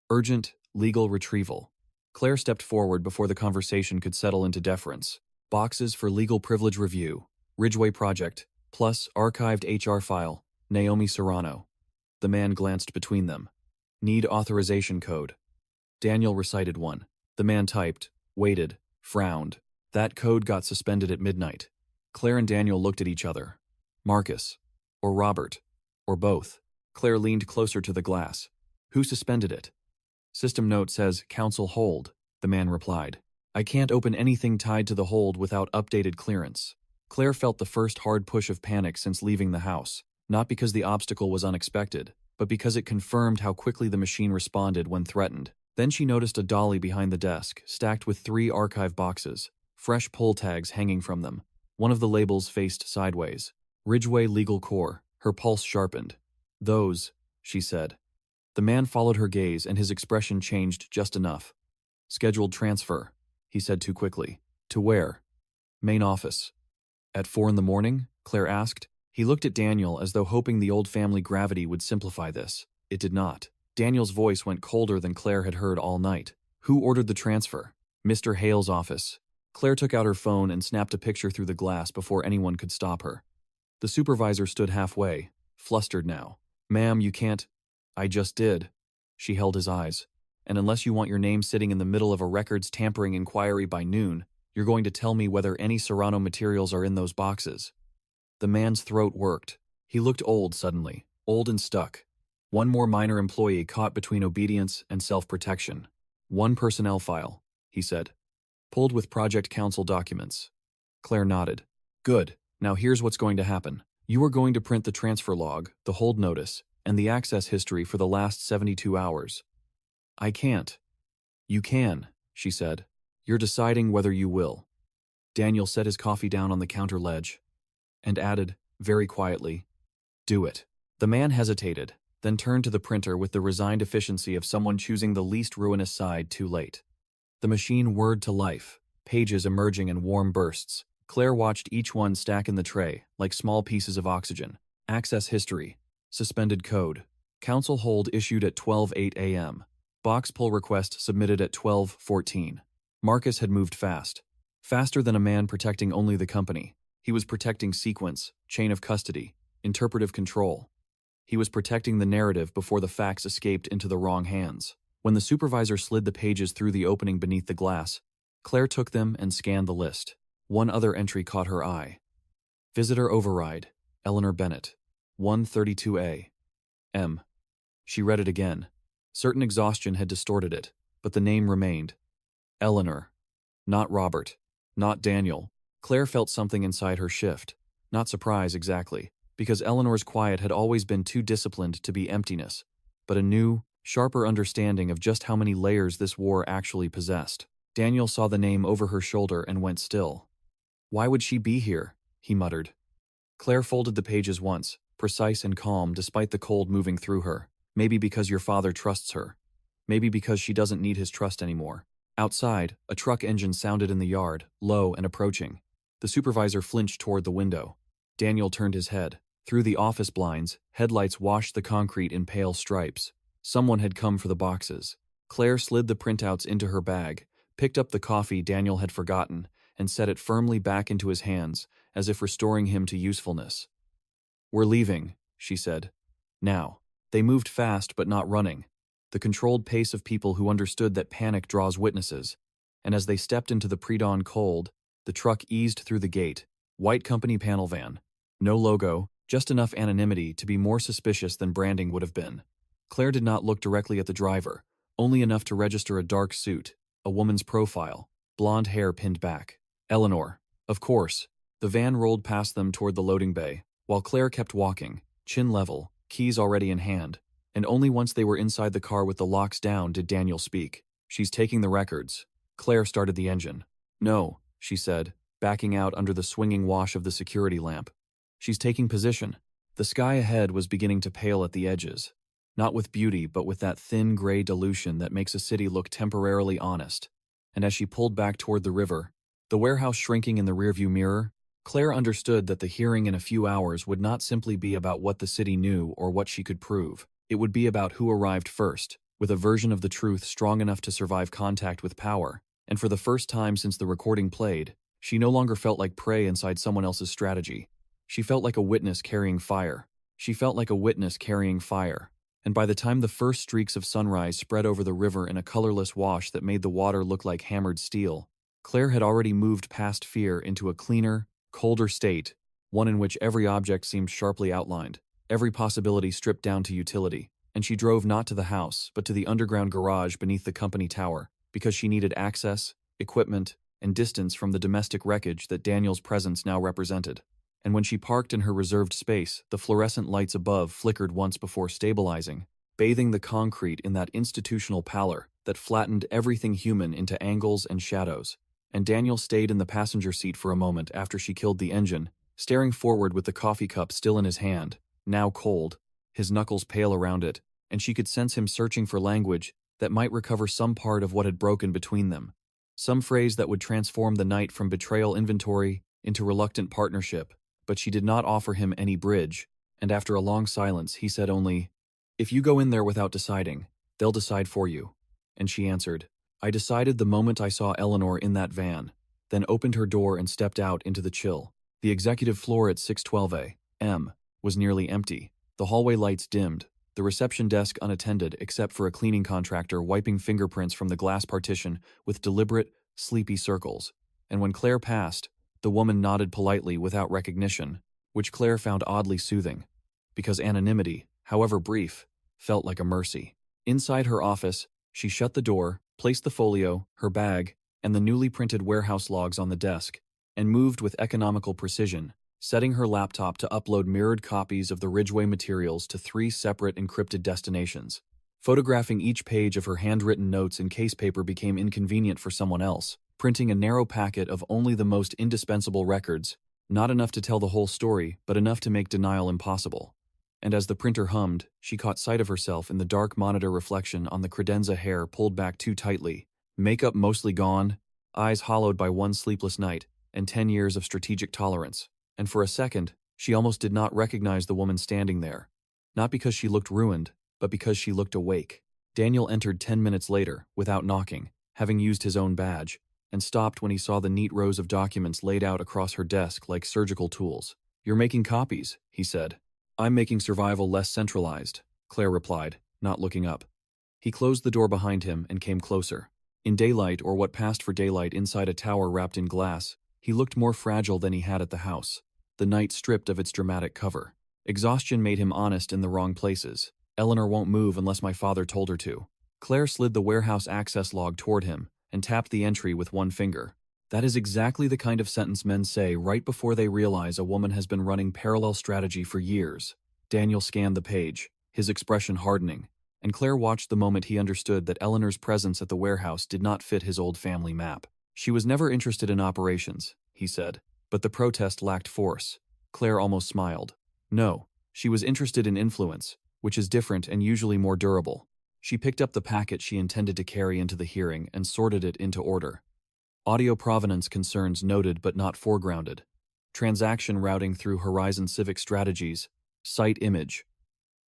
Urgent, legal retrieval. Claire stepped forward before the conversation could settle into deference. Boxes for legal privilege review. Ridgeway Project, plus archived HR file, Naomi Serrano. The man glanced between them. Need authorization code. Daniel recited one. The man typed, waited, frowned. That code got suspended at midnight. Claire and Daniel looked at each other. Marcus. Or Robert. Or both. Claire leaned closer to the glass. Who suspended it? System note says, Council hold, the man replied. I can't open anything tied to the hold without updated clearance. Claire felt the first hard push of panic since leaving the house, not because the obstacle was unexpected, but because it confirmed how quickly the machine responded when threatened. Then she noticed a dolly behind the desk, stacked with 3 archive boxes, fresh pull tags hanging from them. One of the labels faced sideways. Ridgeway Legal Corps. Her pulse sharpened. Those, she said. The man followed her gaze and his expression changed just enough. Scheduled transfer, he said too quickly. To where? Main office. At 4 in the morning? Claire asked. He looked at Daniel as though hoping the old family gravity would simplify this. It did not. Daniel's voice went colder than Claire had heard all night. Who ordered the transfer? Mr. Hale's office. Claire took out her phone and snapped a picture through the glass before anyone could stop her. The supervisor stood halfway, flustered now. Ma'am, you can't. I just did. She held his eyes. And unless you want your name sitting in the middle of a records tampering inquiry by noon, you're going to tell me whether any Serrano materials are in those boxes. The man's throat worked. He looked old suddenly, old and stuck. One more minor employee caught between obedience and self-protection. One personnel file, he said. Pulled with Project Council documents. Claire nodded. Good. Now here's what's going to happen. You are going to print the transfer log, the hold notice, and the access history for the last 72 hours. I can't. You can, she said. You're deciding whether you will. Daniel set his coffee down on the counter ledge and added, very quietly, do it. The man hesitated, then turned to the printer with the resigned efficiency of someone choosing the least ruinous side too late. The machine whirred to life, pages emerging in warm bursts. Claire watched each one stack in the tray, like small pieces of oxygen. Access history. Suspended code. Council hold issued at 12:08 a.m. Box pull request submitted at 12:14. Marcus had moved fast. Faster than a man protecting only the company. He was protecting sequence, chain of custody, interpretive control. He was protecting the narrative before the facts escaped into the wrong hands. When the supervisor slid the pages through the opening beneath the glass, Claire took them and scanned the list. One other entry caught her eye. Visitor override, Eleanor Bennett, 132A. M. She read it again. Certain exhaustion had distorted it, but the name remained. Eleanor. Not Robert. Not Daniel. Claire felt something inside her shift. Not surprise exactly, because Eleanor's quiet had always been too disciplined to be emptiness, but a new, sharper understanding of just how many layers this war actually possessed. Daniel saw the name over her shoulder and went still. Why would she be here? He muttered. Claire folded the pages once, precise and calm despite the cold moving through her. Maybe because your father trusts her. Maybe because she doesn't need his trust anymore. Outside, a truck engine sounded in the yard, low and approaching. The supervisor flinched toward the window. Daniel turned his head. Through the office blinds, headlights washed the concrete in pale stripes. Someone had come for the boxes. Claire slid the printouts into her bag, picked up the coffee Daniel had forgotten, and set it firmly back into his hands, as if restoring him to usefulness. We're leaving, she said. Now. They moved fast but not running, the controlled pace of people who understood that panic draws witnesses, and as they stepped into the pre-dawn cold, the truck eased through the gate, white company panel van. No logo, just enough anonymity to be more suspicious than branding would have been. Claire did not look directly at the driver, only enough to register a dark suit, a woman's profile, blonde hair pinned back. Eleanor. Of course. The van rolled past them toward the loading bay, while Claire kept walking, chin level, keys already in hand, and only once they were inside the car with the locks down did Daniel speak. She's taking the records. Claire started the engine. No, she said, backing out under the swinging wash of the security lamp. She's taking position. The sky ahead was beginning to pale at the edges. Not with beauty, but with that thin gray dilution that makes a city look temporarily honest. And as she pulled back toward the river, the warehouse shrinking in the rearview mirror, Claire understood that the hearing in a few hours would not simply be about what the city knew or what she could prove. It would be about who arrived first, with a version of the truth strong enough to survive contact with power, and for the first time since the recording played, she no longer felt like prey inside someone else's strategy. She felt like a witness carrying fire. She felt like a witness carrying fire. And by the time the first streaks of sunrise spread over the river in a colorless wash that made the water look like hammered steel, Claire had already moved past fear into a cleaner, colder state, one in which every object seemed sharply outlined, every possibility stripped down to utility, and she drove not to the house, but to the underground garage beneath the company tower, because she needed access, equipment, and distance from the domestic wreckage that Daniel's presence now represented. And when she parked in her reserved space, the fluorescent lights above flickered once before stabilizing, bathing the concrete in that institutional pallor that flattened everything human into angles and shadows. And Daniel stayed in the passenger seat for a moment after she killed the engine, staring forward with the coffee cup still in his hand, now cold, his knuckles pale around it, and she could sense him searching for language that might recover some part of what had broken between them. Some phrase that would transform the night from betrayal inventory into reluctant partnership, but she did not offer him any bridge, and after a long silence he said only, "If you go in there without deciding, they'll decide for you." And she answered, "I decided the moment I saw Eleanor in that van," then opened her door and stepped out into the chill. The executive floor at 612 A.M. was nearly empty, the hallway lights dimmed, the reception desk unattended except for a cleaning contractor wiping fingerprints from the glass partition with deliberate, sleepy circles. And when Claire passed, the woman nodded politely without recognition, which Claire found oddly soothing, because anonymity, however brief, felt like a mercy. Inside her office, she shut the door, placed the folio, her bag, and the newly printed warehouse logs on the desk, and moved with economical precision, setting her laptop to upload mirrored copies of the Ridgeway materials to 3 separate encrypted destinations. Photographing each page of her handwritten notes in case paper became inconvenient for someone else, printing a narrow packet of only the most indispensable records, not enough to tell the whole story, but enough to make denial impossible. And as the printer hummed, she caught sight of herself in the dark monitor reflection on the credenza hair pulled back too tightly, makeup mostly gone, eyes hollowed by one sleepless night, and 10 years of strategic tolerance. And for a second, she almost did not recognize the woman standing there. Not because she looked ruined, but because she looked awake. Daniel entered 10 minutes later, without knocking, having used his own badge, and stopped when he saw the neat rows of documents laid out across her desk like surgical tools. "You're making copies," he said. "I'm making survival less centralized," Claire replied, not looking up. He closed the door behind him and came closer. In daylight, or what passed for daylight inside a tower wrapped in glass, he looked more fragile than he had at the house, the night stripped of its dramatic cover. Exhaustion made him honest in the wrong places. "Eleanor won't move unless my father told her to." Claire slid the warehouse access log toward him and tapped the entry with one finger. That is exactly the kind of sentence men say right before they realize a woman has been running parallel strategy for years. Daniel scanned the page, his expression hardening, and Claire watched the moment he understood that Eleanor's presence at the warehouse did not fit his old family map. "She was never interested in operations," he said, but the protest lacked force. Claire almost smiled. "No, she was interested in influence, which is different and usually more durable." She picked up the packet she intended to carry into the hearing and sorted it into order. Audio provenance concerns noted but not foregrounded. Transaction routing through Horizon Civic Strategies. Site image.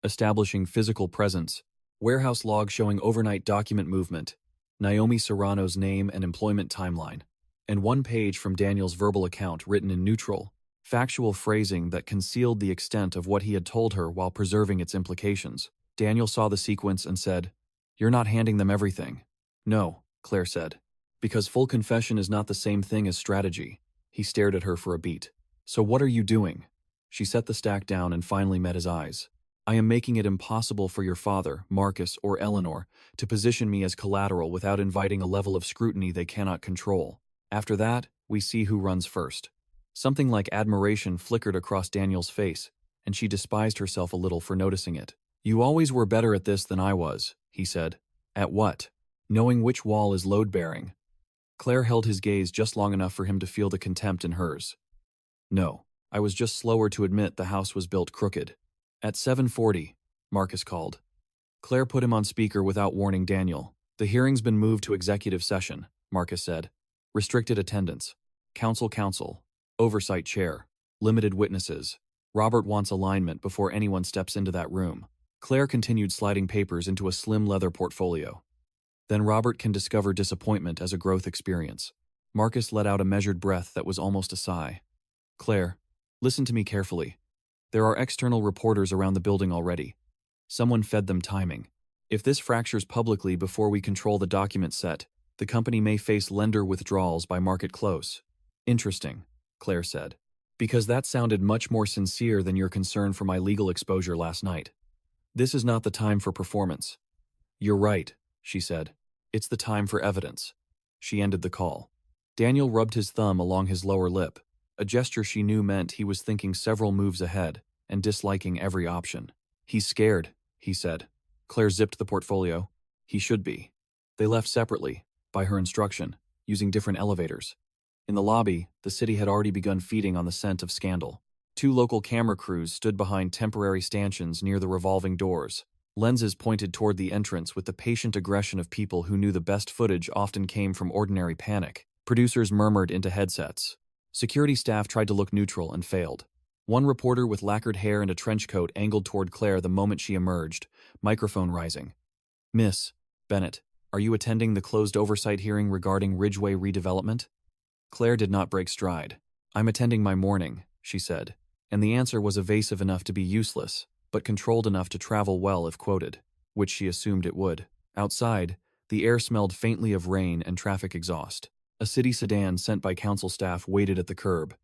Establishing physical presence. Warehouse log showing overnight document movement. Naomi Serrano's name and employment timeline. And one page from Daniel's verbal account written in neutral, factual phrasing that concealed the extent of what he had told her while preserving its implications. Daniel saw the sequence and said, "You're not handing them everything." "No," Claire said, "because full confession is not the same thing as strategy." He stared at her for a beat. "So what are you doing?" She set the stack down and finally met his eyes. "I am making it impossible for your father, Marcus, or Eleanor to position me as collateral without inviting a level of scrutiny they cannot control. After that, we see who runs first." Something like admiration flickered across Daniel's face, and she despised herself a little for noticing it. "You always were better at this than I was," he said. "At what?" "Knowing which wall is load-bearing." Claire held his gaze just long enough for him to feel the contempt in hers. "No, I was just slower to admit the house was built crooked." "At 7:40, Marcus called. Claire put him on speaker without warning Daniel. "The hearing's been moved to executive session," Marcus said. "Restricted attendance. Counsel. Oversight chair. Limited witnesses. Robert wants alignment before anyone steps into that room." Claire continued sliding papers into a slim leather portfolio. Then Robert can discover disappointment as a growth experience. Marcus let out a measured breath that was almost a sigh. Claire, listen to me carefully. There are external reporters around the building already. Someone fed them timing. If this fractures publicly before we control the document set, the company may face lender withdrawals by market close. Interesting, Claire said. Because that sounded much more sincere than your concern for my legal exposure last night. This is not the time for performance. You're right, she said. It's the time for evidence. She ended the call. Daniel rubbed his thumb along his lower lip, a gesture she knew meant he was thinking several moves ahead and disliking every option. He's scared, he said. Claire zipped the portfolio. He should be. They left separately, by her instruction, using different elevators. In the lobby, the city had already begun feeding on the scent of scandal. 2 local camera crews stood behind temporary stanchions near the revolving doors. Lenses pointed toward the entrance with the patient aggression of people who knew the best footage often came from ordinary panic. Producers murmured into headsets. Security staff tried to look neutral and failed. One reporter with lacquered hair and a trench coat angled toward Claire the moment she emerged, microphone rising. Miss Bennett, are you attending the closed oversight hearing regarding Ridgeway redevelopment? Claire did not break stride. I'm attending my morning, she said, and the answer was evasive enough to be useless, but controlled enough to travel well if quoted, which she assumed it would. Outside, the air smelled faintly of rain and traffic exhaust. A city sedan sent by council staff waited at the curb.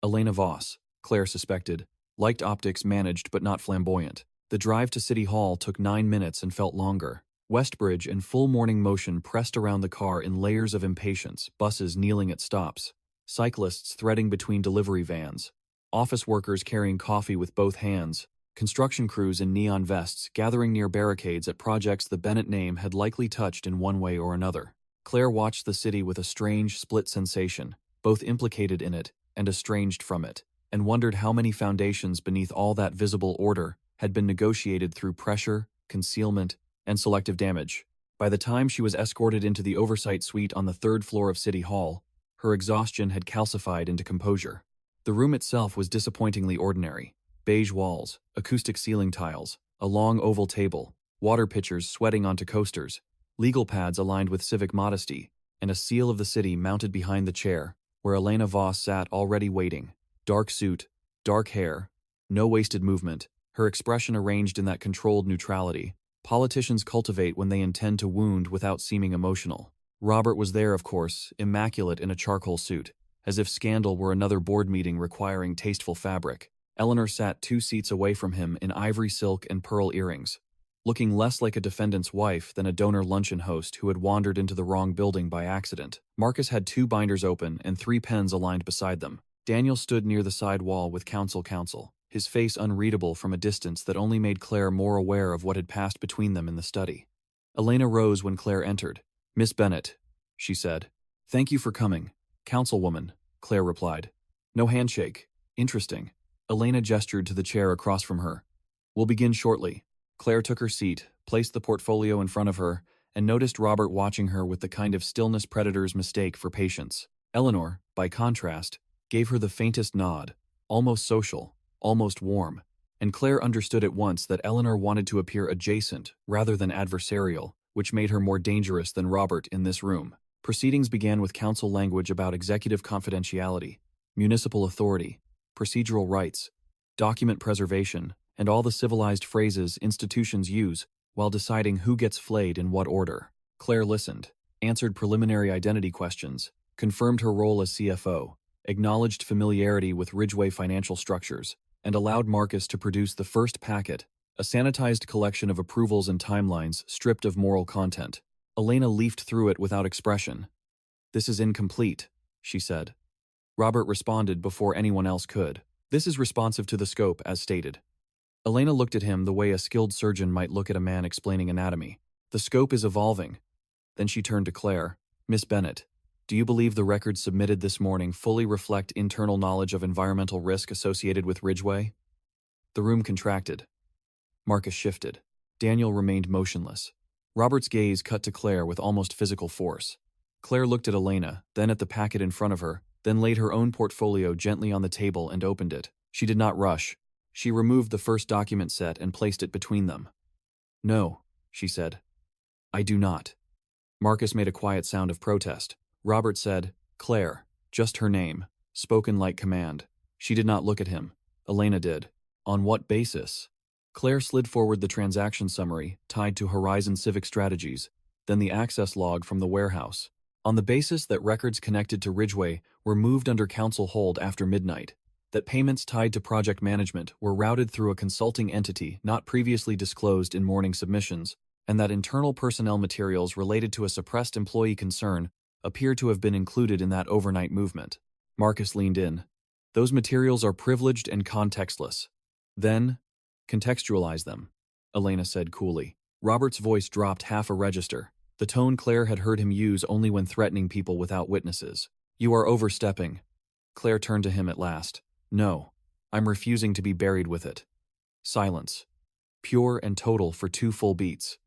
Elena Voss, Claire suspected, liked optics managed but not flamboyant. The drive to City Hall took 9 minutes and felt longer. Westbridge in full morning motion pressed around the car in layers of impatience, buses kneeling at stops, cyclists threading between delivery vans, office workers carrying coffee with both hands, construction crews in neon vests gathering near barricades at projects the Bennett name had likely touched in one way or another. Claire watched the city with a strange, split sensation, both implicated in it and estranged from it, and wondered how many foundations beneath all that visible order had been negotiated through pressure, concealment, and selective damage. By the time she was escorted into the oversight suite on the 3rd floor of City Hall, her exhaustion had calcified into composure. The room itself was disappointingly ordinary. Beige walls, acoustic ceiling tiles, a long oval table, water pitchers sweating onto coasters, legal pads aligned with civic modesty, and a seal of the city mounted behind the chair, where Elena Voss sat already waiting. Dark suit, dark hair, no wasted movement, her expression arranged in that controlled neutrality politicians cultivate when they intend to wound without seeming emotional. Robert was there, of course, immaculate in a charcoal suit, as if scandal were another board meeting requiring tasteful fabric. Eleanor sat 2 seats away from him in ivory silk and pearl earrings, looking less like a defendant's wife than a donor luncheon host who had wandered into the wrong building by accident. Marcus had 2 binders open and 3 pens aligned beside them. Daniel stood near the side wall with counsel, his face unreadable from a distance that only made Claire more aware of what had passed between them in the study. Elena rose when Claire entered. Miss Bennett, she said. Thank you for coming. Councilwoman, Claire replied. No handshake. Interesting. Elena gestured to the chair across from her. We'll begin shortly. Claire took her seat, placed the portfolio in front of her, and noticed Robert watching her with the kind of stillness predators mistake for patience. Eleanor, by contrast, gave her the faintest nod, almost social, almost warm, and Claire understood at once that Eleanor wanted to appear adjacent rather than adversarial, which made her more dangerous than Robert in this room. Proceedings began with council language about executive confidentiality, municipal authority, procedural rights, document preservation, and all the civilized phrases institutions use while deciding who gets flayed in what order. Claire listened, answered preliminary identity questions, confirmed her role as CFO, acknowledged familiarity with Ridgeway financial structures, and allowed Marcus to produce the first packet, a sanitized collection of approvals and timelines stripped of moral content. Elena leafed through it without expression. This is incomplete, she said. Robert responded before anyone else could. This is responsive to the scope, as stated. Elena looked at him the way a skilled surgeon might look at a man explaining anatomy. The scope is evolving. Then she turned to Claire. Miss Bennett, do you believe the records submitted this morning fully reflect internal knowledge of environmental risk associated with Ridgeway? The room contracted. Marcus shifted. Daniel remained motionless. Robert's gaze cut to Claire with almost physical force. Claire looked at Elena, then at the packet in front of her, then laid her own portfolio gently on the table and opened it. She did not rush. She removed the first document set and placed it between them. No, she said. I do not. Marcus made a quiet sound of protest. Robert said, Claire, just her name, spoken like command. She did not look at him. Elena did. On what basis? Claire slid forward the transaction summary tied to Horizon Civic Strategies, then the access log from the warehouse. On the basis that records connected to Ridgeway were moved under council hold after midnight, that payments tied to project management were routed through a consulting entity not previously disclosed in morning submissions, and that internal personnel materials related to a suppressed employee concern appear to have been included in that overnight movement. Marcus leaned in. Those materials are privileged and contextless. Then, contextualize them, Elena said coolly. Robert's voice dropped half a register, the tone Claire had heard him use only when threatening people without witnesses. You are overstepping. Claire turned to him at last. No, I'm refusing to be buried with it. Silence. Pure and total for 2 full beats.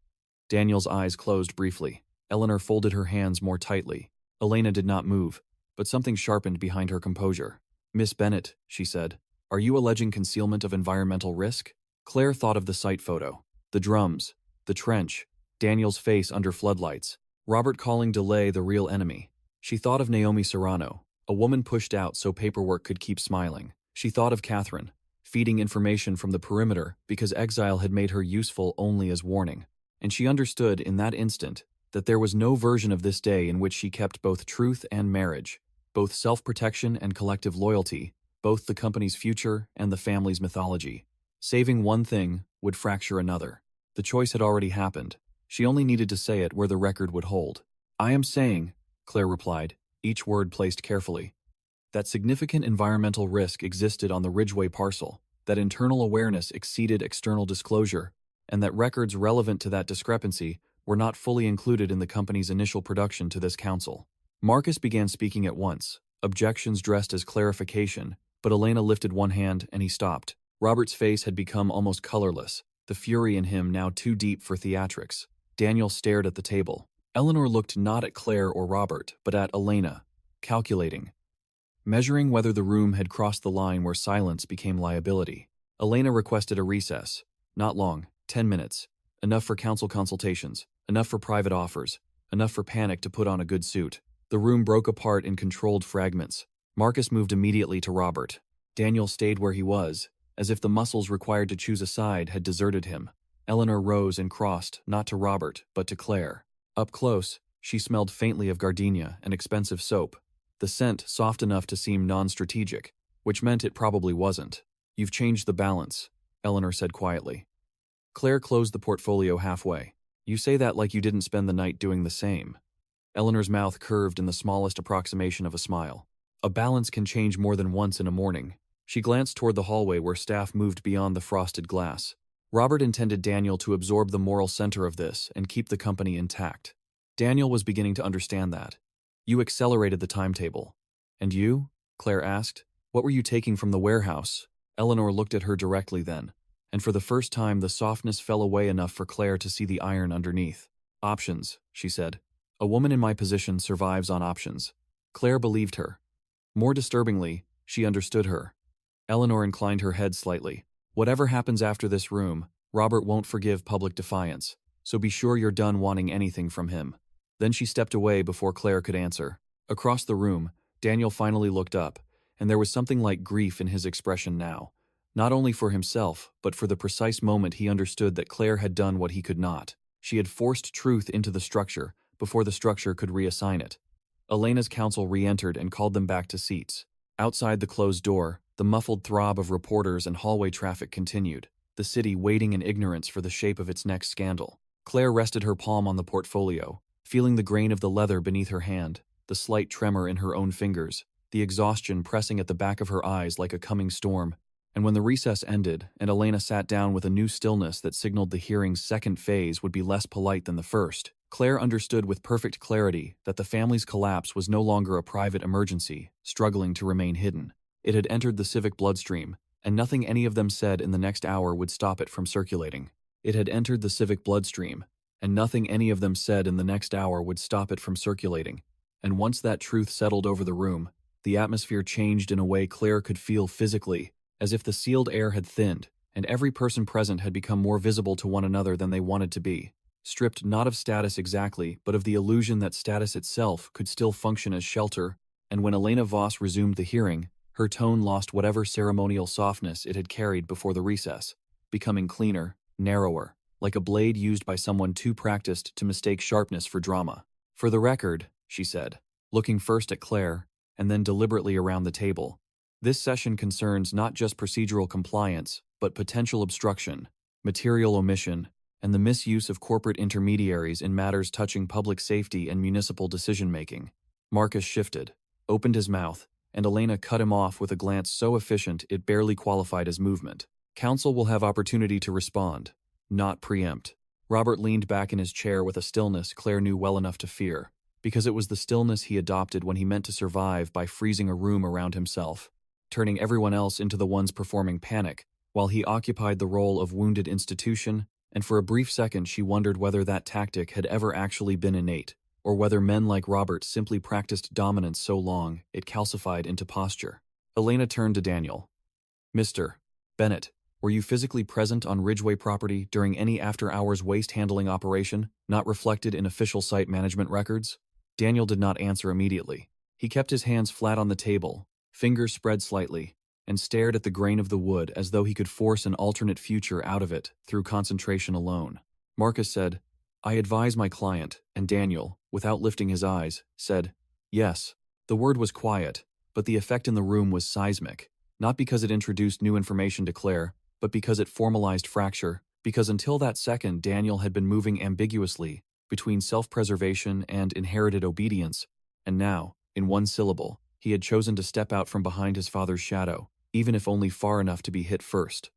Daniel's eyes closed briefly. Eleanor folded her hands more tightly. Elena did not move, but something sharpened behind her composure. Miss Bennett, she said, are you alleging concealment of environmental risk? Claire thought of the site photo, the drums, the trench, Daniel's face under floodlights, Robert calling delay the real enemy. She thought of Naomi Serrano, a woman pushed out so paperwork could keep smiling. She thought of Catherine, feeding information from the perimeter because exile had made her useful only as warning. And she understood in that instant that there was no version of this day in which she kept both truth and marriage, both self-protection and collective loyalty, both the company's future and the family's mythology. Saving one thing would fracture another. The choice had already happened. She only needed to say it where the record would hold. I am saying, Claire replied, each word placed carefully, that significant environmental risk existed on the Ridgeway parcel, that internal awareness exceeded external disclosure, and that records relevant to that discrepancy were not fully included in the company's initial production to this council. Marcus began speaking at once, objections dressed as clarification, but Elena lifted one hand and he stopped. Robert's face had become almost colorless, the fury in him now too deep for theatrics. Daniel stared at the table. Eleanor looked not at Claire or Robert, but at Elena, calculating, measuring whether the room had crossed the line where silence became liability. Elena requested a recess. Not long, 10 minutes. Enough for council consultations, enough for private offers, enough for Panic to put on a good suit. The room broke apart in controlled fragments. Marcus moved immediately to Robert. Daniel stayed where he was, as if the muscles required to choose a side had deserted him. Eleanor rose and crossed, not to Robert, but to Claire. Up close, she smelled faintly of gardenia and expensive soap, the scent soft enough to seem non-strategic, which meant it probably wasn't. You've changed the balance, Eleanor said quietly. Claire closed the portfolio halfway. You say that like you didn't spend the night doing the same. Eleanor's mouth curved in the smallest approximation of a smile. A balance can change more than once in a morning. She glanced toward the hallway where staff moved beyond the frosted glass. Robert intended Daniel to absorb the moral center of this and keep the company intact. Daniel was beginning to understand that. You accelerated the timetable. And you? Claire asked. What were you taking from the warehouse? Eleanor looked at her directly then, and for the first time the softness fell away enough for Claire to see the iron underneath. Options, she said. A woman in my position survives on options. Claire believed her. More disturbingly, she understood her. Eleanor inclined her head slightly. Whatever happens after this room, Robert won't forgive public defiance, so be sure you're done wanting anything from him. Then she stepped away before Claire could answer. Across the room, Daniel finally looked up, and there was something like grief in his expression now, not only for himself, but for the precise moment he understood that Claire had done what he could not. She had forced truth into the structure before the structure could reassign it. Elena's counsel re-entered and called them back to seats. Outside the closed door, the muffled throb of reporters and hallway traffic continued, the city waiting in ignorance for the shape of its next scandal. Claire rested her palm on the portfolio, feeling the grain of the leather beneath her hand, the slight tremor in her own fingers, the exhaustion pressing at the back of her eyes like a coming storm. And when the recess ended and Elena sat down with a new stillness that signaled the hearing's second phase would be less polite than the first, Claire understood with perfect clarity that the family's collapse was no longer a private emergency, struggling to remain hidden. It had entered the civic bloodstream, and nothing any of them said in the next hour would stop it from circulating. It had entered the civic bloodstream, and nothing any of them said in the next hour would stop it from circulating. And once that truth settled over the room, the atmosphere changed in a way Claire could feel physically, as if the sealed air had thinned, and every person present had become more visible to one another than they wanted to be, stripped not of status exactly, but of the illusion that status itself could still function as shelter. And when Elena Voss resumed the hearing, her tone lost whatever ceremonial softness it had carried before the recess, becoming cleaner, narrower, like a blade used by someone too practiced to mistake sharpness for drama. "For the record," she said, looking first at Claire, and then deliberately around the table, "this session concerns not just procedural compliance, but potential obstruction, material omission, and the misuse of corporate intermediaries in matters touching public safety and municipal decision-making." Marcus shifted, opened his mouth, and Elena cut him off with a glance so efficient it barely qualified as movement. "Counsel will have opportunity to respond, not preempt." Robert leaned back in his chair with a stillness Claire knew well enough to fear, because it was the stillness he adopted when he meant to survive by freezing a room around himself, turning everyone else into the ones performing panic, while he occupied the role of wounded institution. And for a brief second she wondered whether that tactic had ever actually been innate, or whether men like Robert simply practiced dominance so long it calcified into posture. Elena turned to Daniel. "Mr. Bennett, were you physically present on Ridgeway property during any after-hours waste handling operation not reflected in official site management records?" Daniel did not answer immediately. He kept his hands flat on the table, fingers spread slightly, and stared at the grain of the wood as though he could force an alternate future out of it through concentration alone. Marcus said, "I advise my client," and Daniel, without lifting his eyes, said, "Yes." The word was quiet, but the effect in the room was seismic, not because it introduced new information to Claire, but because it formalized fracture, because until that second Daniel had been moving ambiguously between self-preservation and inherited obedience, and now, in one syllable, he had chosen to step out from behind his father's shadow, even if only far enough to be hit first.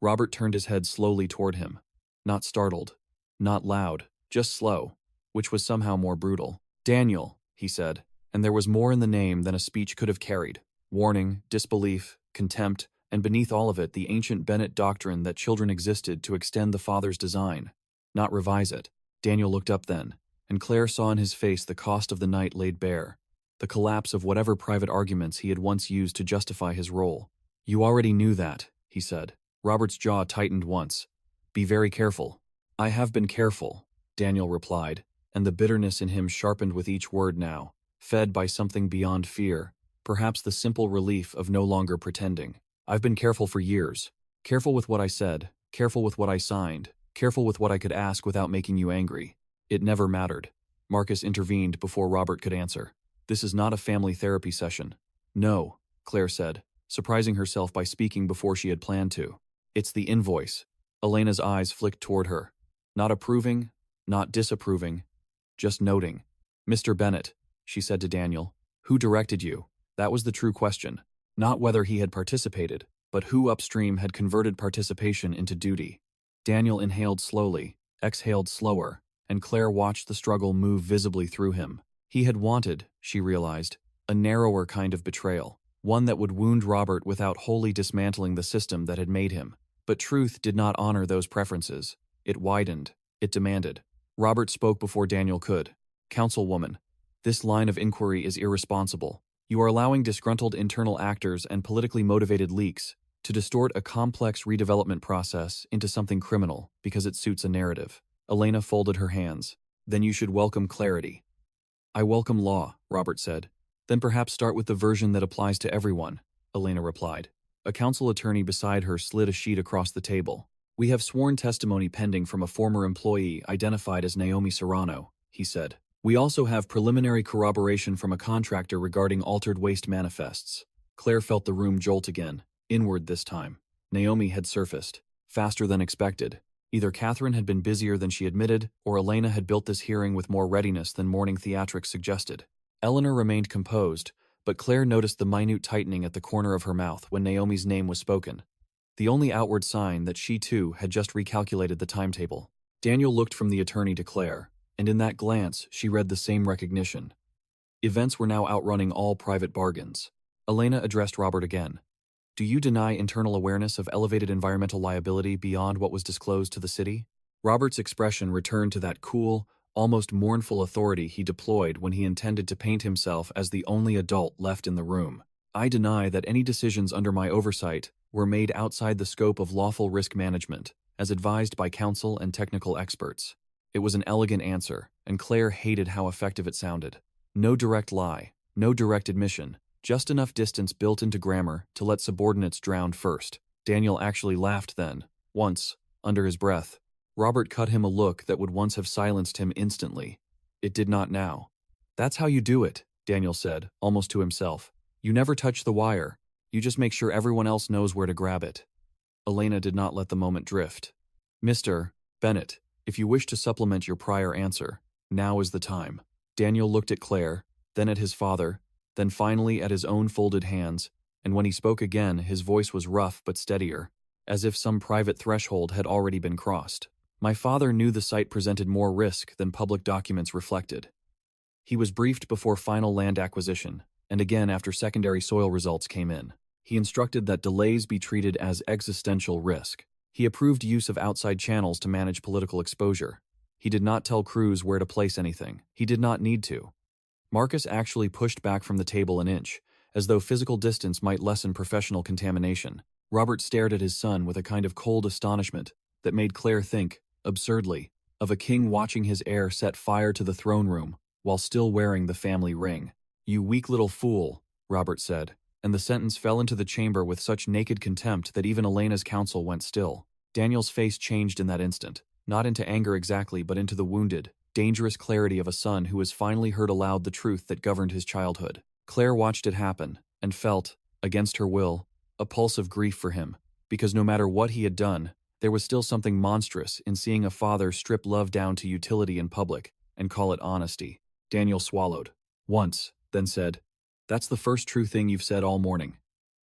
Robert turned his head slowly toward him, not startled, not loud, just slow, which was somehow more brutal. "Daniel," he said, and there was more in the name than a speech could have carried: warning, disbelief, contempt, and beneath all of it the ancient Bennett doctrine that children existed to extend the father's design, not revise it. Daniel looked up then, and Claire saw in his face the cost of the night laid bare, the collapse of whatever private arguments he had once used to justify his role. "You already knew that," he said. Robert's jaw tightened once. "Be very careful." "I have been careful," Daniel replied, and the bitterness in him sharpened with each word now, fed by something beyond fear, perhaps the simple relief of no longer pretending. "I've been careful for years. Careful with what I said, careful with what I signed, careful with what I could ask without making you angry. It never mattered." Marcus intervened before Robert could answer. "This is not a family therapy session." "No," Claire said, surprising herself by speaking before she had planned to. "It's the invoice." Elena's eyes flicked toward her. Not approving, not disapproving, just noting. "Mr. Bennett," she said to Daniel, "who directed you?" That was the true question. Not whether he had participated, but who upstream had converted participation into duty. Daniel inhaled slowly, exhaled slower, and Claire watched the struggle move visibly through him. He had wanted, she realized, a narrower kind of betrayal, one that would wound Robert without wholly dismantling the system that had made him. But truth did not honor those preferences. It widened. It demanded. Robert spoke before Daniel could. "Councilwoman, this line of inquiry is irresponsible. You are allowing disgruntled internal actors and politically motivated leaks to distort a complex redevelopment process into something criminal because it suits a narrative." Elena folded her hands. "Then you should welcome clarity." "I welcome law," Robert said. "Then perhaps start with the version that applies to everyone," Elena replied. A council attorney beside her slid a sheet across the table. "We have sworn testimony pending from a former employee identified as Naomi Serrano," he said. "We also have preliminary corroboration from a contractor regarding altered waste manifests." Claire felt the room jolt again, inward this time. Naomi had surfaced, faster than expected. Either Catherine had been busier than she admitted, or Elena had built this hearing with more readiness than morning theatrics suggested. Eleanor remained composed, but Claire noticed the minute tightening at the corner of her mouth when Naomi's name was spoken, the only outward sign that she too had just recalculated the timetable. Daniel looked from the attorney to Claire, and in that glance she read the same recognition. Events were now outrunning all private bargains. Elena addressed Robert again. "Do you deny internal awareness of elevated environmental liability beyond what was disclosed to the city?" Robert's expression returned to that cool, almost mournful authority he deployed when he intended to paint himself as the only adult left in the room. "I deny that any decisions under my oversight were made outside the scope of lawful risk management, as advised by counsel and technical experts. It was an elegant answer, and Claire hated how effective it sounded. No direct lie, no direct admission, just enough distance built into grammar to let subordinates drown first. Daniel actually laughed then, once, under his breath. Robert cut him a look that would once have silenced him instantly. It did not now. "That's how you do it," Daniel said, almost to himself. "You never touch the wire. You just make sure everyone else knows where to grab it." Elena did not let the moment drift. "Mr. Bennett, if you wish to supplement your prior answer, now is the time." Daniel looked at Claire, then at his father, then finally at his own folded hands, and when he spoke again, his voice was rough but steadier, as if some private threshold had already been crossed. "My father knew the site presented more risk than public documents reflected. He was briefed before final land acquisition, and again after secondary soil results came in. He instructed that delays be treated as existential risk. He approved use of outside channels to manage political exposure. He did not tell crews where to place anything. He did not need to." Marcus actually pushed back from the table an inch, as though physical distance might lessen professional contamination. Robert stared at his son with a kind of cold astonishment that made Claire think, absurdly, of a king watching his heir set fire to the throne room while still wearing the family ring. "You weak little fool," Robert said, and the sentence fell into the chamber with such naked contempt that even Elena's counsel went still. Daniel's face changed in that instant, not into anger exactly but into the wounded, dangerous clarity of a son who has finally heard aloud the truth that governed his childhood. Claire watched it happen, and felt, against her will, a pulse of grief for him, because no matter what he had done, there was still something monstrous in seeing a father strip love down to utility in public and call it honesty. Daniel swallowed. Once, then said, "That's the first true thing you've said all morning."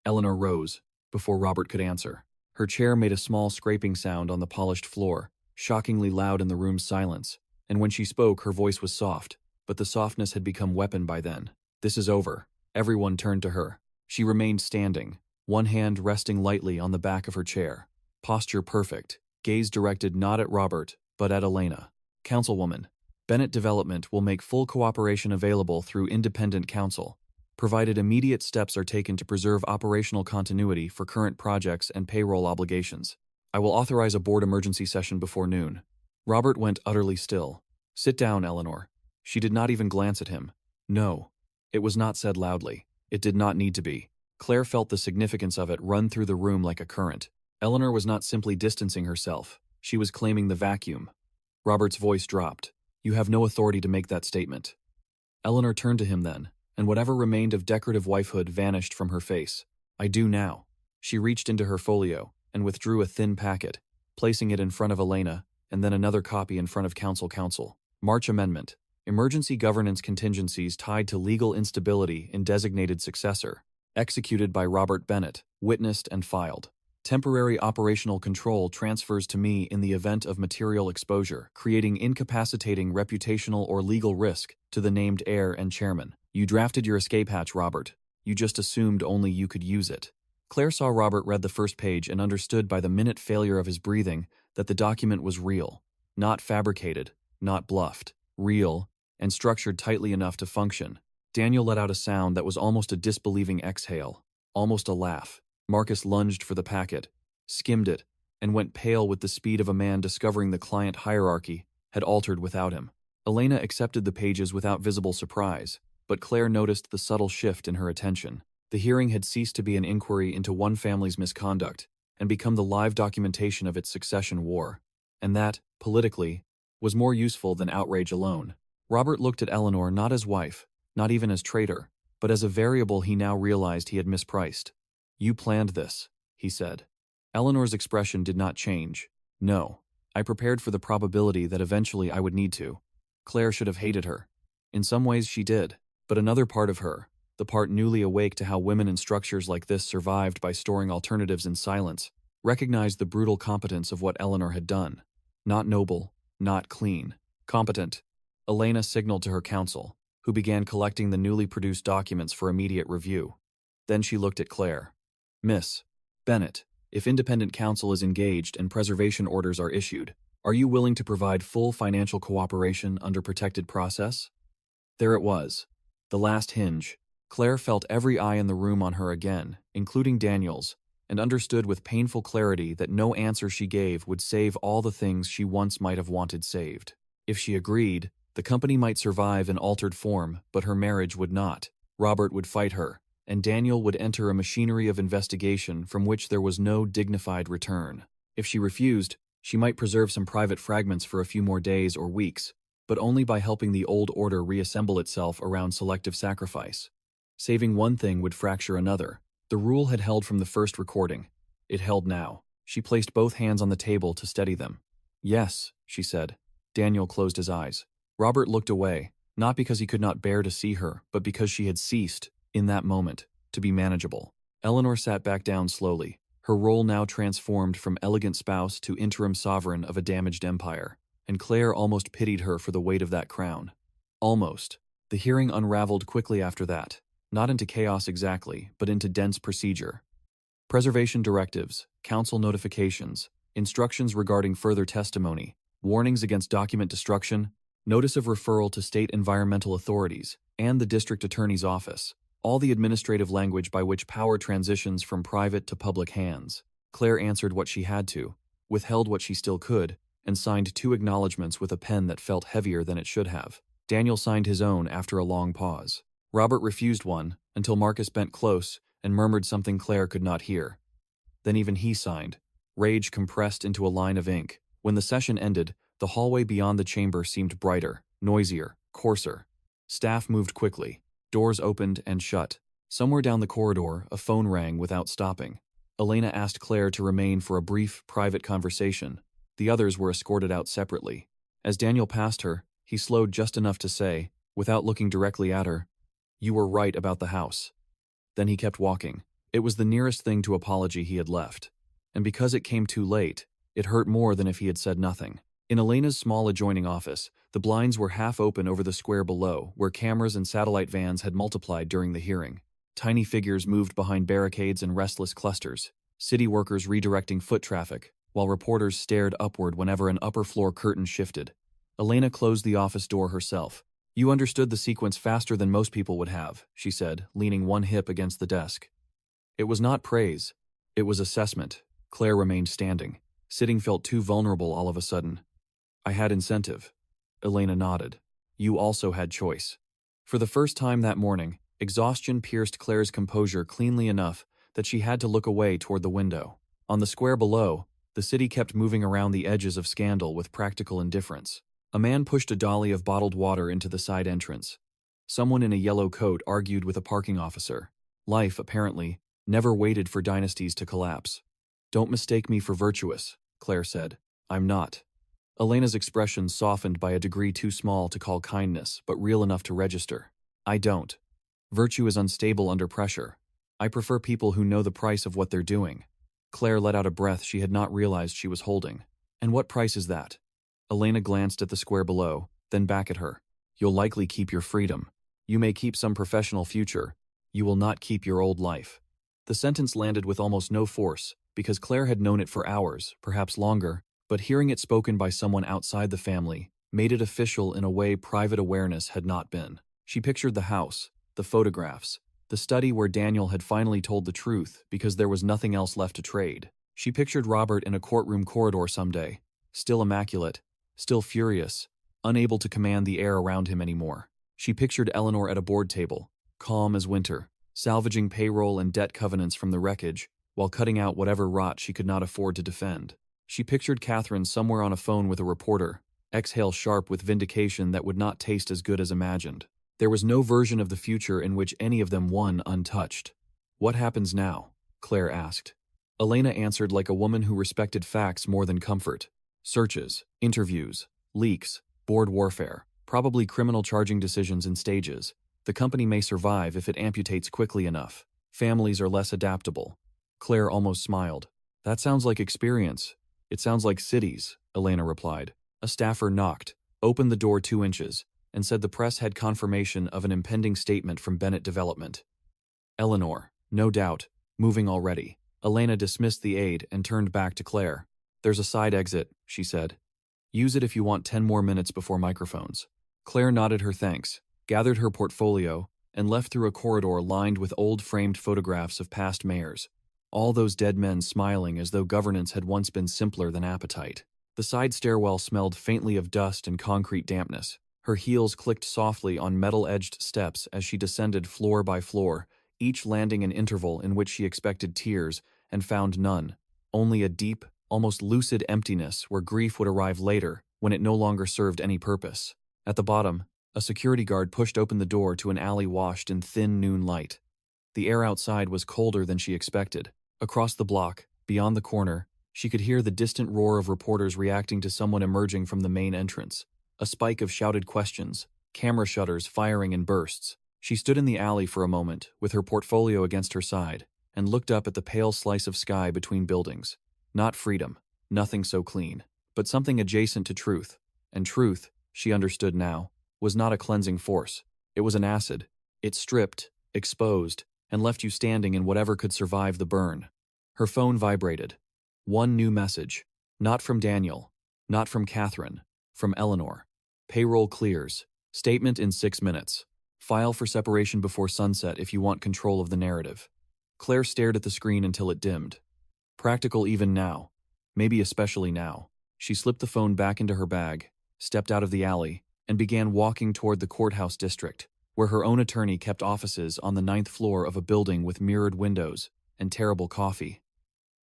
Eleanor rose, before Robert could answer. Her chair made a small scraping sound on the polished floor, shockingly loud in the room's silence, and when she spoke her voice was soft, but the softness had become weapon by then. "This is over." Everyone turned to her. She remained standing, one hand resting lightly on the back of her chair. Posture perfect, gaze directed not at Robert, but at Elena. "Councilwoman, Bennett Development will make full cooperation available through independent counsel, provided immediate steps are taken to preserve operational continuity for current projects and payroll obligations. I will authorize a board emergency session before noon." Robert went utterly still. "Sit down, Eleanor." She did not even glance at him. No. It was not said loudly. It did not need to be. Claire felt the significance of it run through the room like a current. Eleanor was not simply distancing herself. She was claiming the vacuum. Robert's voice dropped. "You have no authority to make that statement." Eleanor turned to him then, and whatever remained of decorative wifehood vanished from her face. "I do now." She reached into her folio and withdrew a thin packet, placing it in front of Elena, and then another copy in front of Council. March Amendment. Emergency governance contingencies tied to legal instability in designated successor. Executed by Robert Bennett, witnessed and filed. Temporary operational control transfers to me in the event of material exposure, creating incapacitating reputational or legal risk to the named heir and chairman. You drafted your escape hatch, Robert. You just assumed only you could use it. Claire saw Robert read the first page and understood by the minute failure of his breathing that the document was real. Not fabricated, not bluffed. Real, and structured tightly enough to function. Daniel let out a sound that was almost a disbelieving exhale, almost a laugh. Marcus lunged for the packet, skimmed it, and went pale with the speed of a man discovering the client hierarchy had altered without him. Elena accepted the pages without visible surprise, but Claire noticed the subtle shift in her attention. The hearing had ceased to be an inquiry into one family's misconduct and become the live documentation of its succession war, and that, politically, was more useful than outrage alone. Robert looked at Eleanor not as wife, not even as traitor, but as a variable he now realized he had mispriced. "You planned this," he said. Eleanor's expression did not change. "No. I prepared for the probability that eventually I would need to." Claire should have hated her. In some ways she did, but another part of her, the part newly awake to how women in structures like this survived by storing alternatives in silence, recognized the brutal competence of what Eleanor had done. Not noble, not clean. Competent. Elena signaled to her counsel, who began collecting the newly produced documents for immediate review. Then she looked at Claire. "Miss Bennett, if independent counsel is engaged and preservation orders are issued, are you willing to provide full financial cooperation under protected process?" There it was. The last hinge. Claire felt every eye in the room on her again, including Daniel's, and understood with painful clarity that no answer she gave would save all the things she once might have wanted saved. If she agreed, the company might survive in altered form, but her marriage would not. Robert would fight her, and Daniel would enter a machinery of investigation from which there was no dignified return. If she refused, she might preserve some private fragments for a few more days or weeks, but only by helping the old order reassemble itself around selective sacrifice. Saving one thing would fracture another. The rule had held from the first recording. It held now. She placed both hands on the table to steady them. "Yes," she said. Daniel closed his eyes. Robert looked away, not because he could not bear to see her, but because she had ceased, in that moment, to be manageable. Eleanor sat back down slowly, her role now transformed from elegant spouse to interim sovereign of a damaged empire, and Claire almost pitied her for the weight of that crown. Almost. The hearing unraveled quickly after that. Not into chaos exactly, but into dense procedure. Preservation directives, council notifications, instructions regarding further testimony, warnings against document destruction, notice of referral to state environmental authorities, and the district attorney's office, all the administrative language by which power transitions from private to public hands. Claire answered what she had to, withheld what she still could, and signed 2 acknowledgments with a pen that felt heavier than it should have. Daniel signed his own after a long pause. Robert refused one, until Marcus bent close and murmured something Claire could not hear. Then even he signed, rage compressed into a line of ink. When the session ended, the hallway beyond the chamber seemed brighter, noisier, coarser. Staff moved quickly. Doors opened and shut. Somewhere down the corridor, a phone rang without stopping. Elena asked Claire to remain for a brief, private conversation. The others were escorted out separately. As Daniel passed her, he slowed just enough to say, without looking directly at her, "You were right about the house." Then he kept walking. It was the nearest thing to apology he had left. And because it came too late, it hurt more than if he had said nothing. In Elena's small adjoining office, the blinds were half open over the square below, where cameras and satellite vans had multiplied during the hearing. Tiny figures moved behind barricades and restless clusters, city workers redirecting foot traffic, while reporters stared upward whenever an upper-floor curtain shifted. Elena closed the office door herself. "You understood the sequence faster than most people would have," she said, leaning one hip against the desk. It was not praise. It was assessment. Claire remained standing. Sitting felt too vulnerable all of a sudden. "I had incentive." Elena nodded. "You also had choice." For the first time that morning, exhaustion pierced Claire's composure cleanly enough that she had to look away toward the window. On the square below, the city kept moving around the edges of scandal with practical indifference. A man pushed a dolly of bottled water into the side entrance. Someone in a yellow coat argued with a parking officer. Life, apparently, never waited for dynasties to collapse. "Don't mistake me for virtuous," Claire said. "I'm not." Elena's expression softened by a degree too small to call kindness, but real enough to register. "I don't. Virtue is unstable under pressure. I prefer people who know the price of what they're doing." Claire let out a breath she had not realized she was holding. "And what price is that?" Elena glanced at the square below, then back at her. "You'll likely keep your freedom. You may keep some professional future. You will not keep your old life." The sentence landed with almost no force, because Claire had known it for hours, perhaps longer, but hearing it spoken by someone outside the family made it official in a way private awareness had not been. She pictured the house, the photographs, the study where Daniel had finally told the truth because there was nothing else left to trade. She pictured Robert in a courtroom corridor someday, still immaculate, still furious, unable to command the air around him anymore. She pictured Eleanor at a board table, calm as winter, salvaging payroll and debt covenants from the wreckage, while cutting out whatever rot she could not afford to defend. She pictured Catherine somewhere on a phone with a reporter, exhale sharp with vindication that would not taste as good as imagined. There was no version of the future in which any of them won untouched. "What happens now?" Claire asked. Elena answered like a woman who respected facts more than comfort. "Searches, interviews, leaks, board warfare, probably criminal charging decisions in stages. The company may survive if it amputates quickly enough. Families are less adaptable." Claire almost smiled. "That sounds like experience." "It sounds like cities," Elena replied. A staffer knocked, opened the door 2 inches, and said the press had confirmation of an impending statement from Bennett Development. Eleanor, no doubt, moving already. Elena dismissed the aide and turned back to Claire. "There's a side exit," she said. "Use it if you want 10 more minutes before microphones." Claire nodded her thanks, gathered her portfolio, and left through a corridor lined with old framed photographs of past mayors. All those dead men smiling as though governance had once been simpler than appetite. The side stairwell smelled faintly of dust and concrete dampness. Her heels clicked softly on metal-edged steps as she descended floor by floor, each landing an interval in which she expected tears and found none, only a deep, almost lucid emptiness where grief would arrive later when it no longer served any purpose. At the bottom, a security guard pushed open the door to an alley washed in thin noon light. The air outside was colder than she expected. Across the block, beyond the corner, she could hear the distant roar of reporters reacting to someone emerging from the main entrance. A spike of shouted questions, camera shutters firing in bursts. She stood in the alley for a moment, with her portfolio against her side, and looked up at the pale slice of sky between buildings. Not freedom, nothing so clean, but something adjacent to truth. And truth, she understood now, was not a cleansing force. It was an acid. It stripped, exposed, and left you standing in whatever could survive the burn. Her phone vibrated. One new message. Not from Daniel. Not from Catherine. From Eleanor. Payroll clears. Statement in 6 minutes. File for separation before sunset if you want control of the narrative. Claire stared at the screen until it dimmed. Practical even now. Maybe especially now. She slipped the phone back into her bag, stepped out of the alley, and began walking toward the courthouse district, where her own attorney kept offices on the 9th floor of a building with mirrored windows and terrible coffee.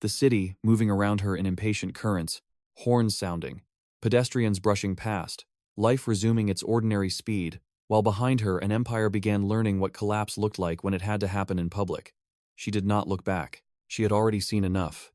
The city, moving around her in impatient currents, horns sounding, pedestrians brushing past, life resuming its ordinary speed, while behind her an empire began learning what collapse looked like when it had to happen in public. She did not look back. She had already seen enough.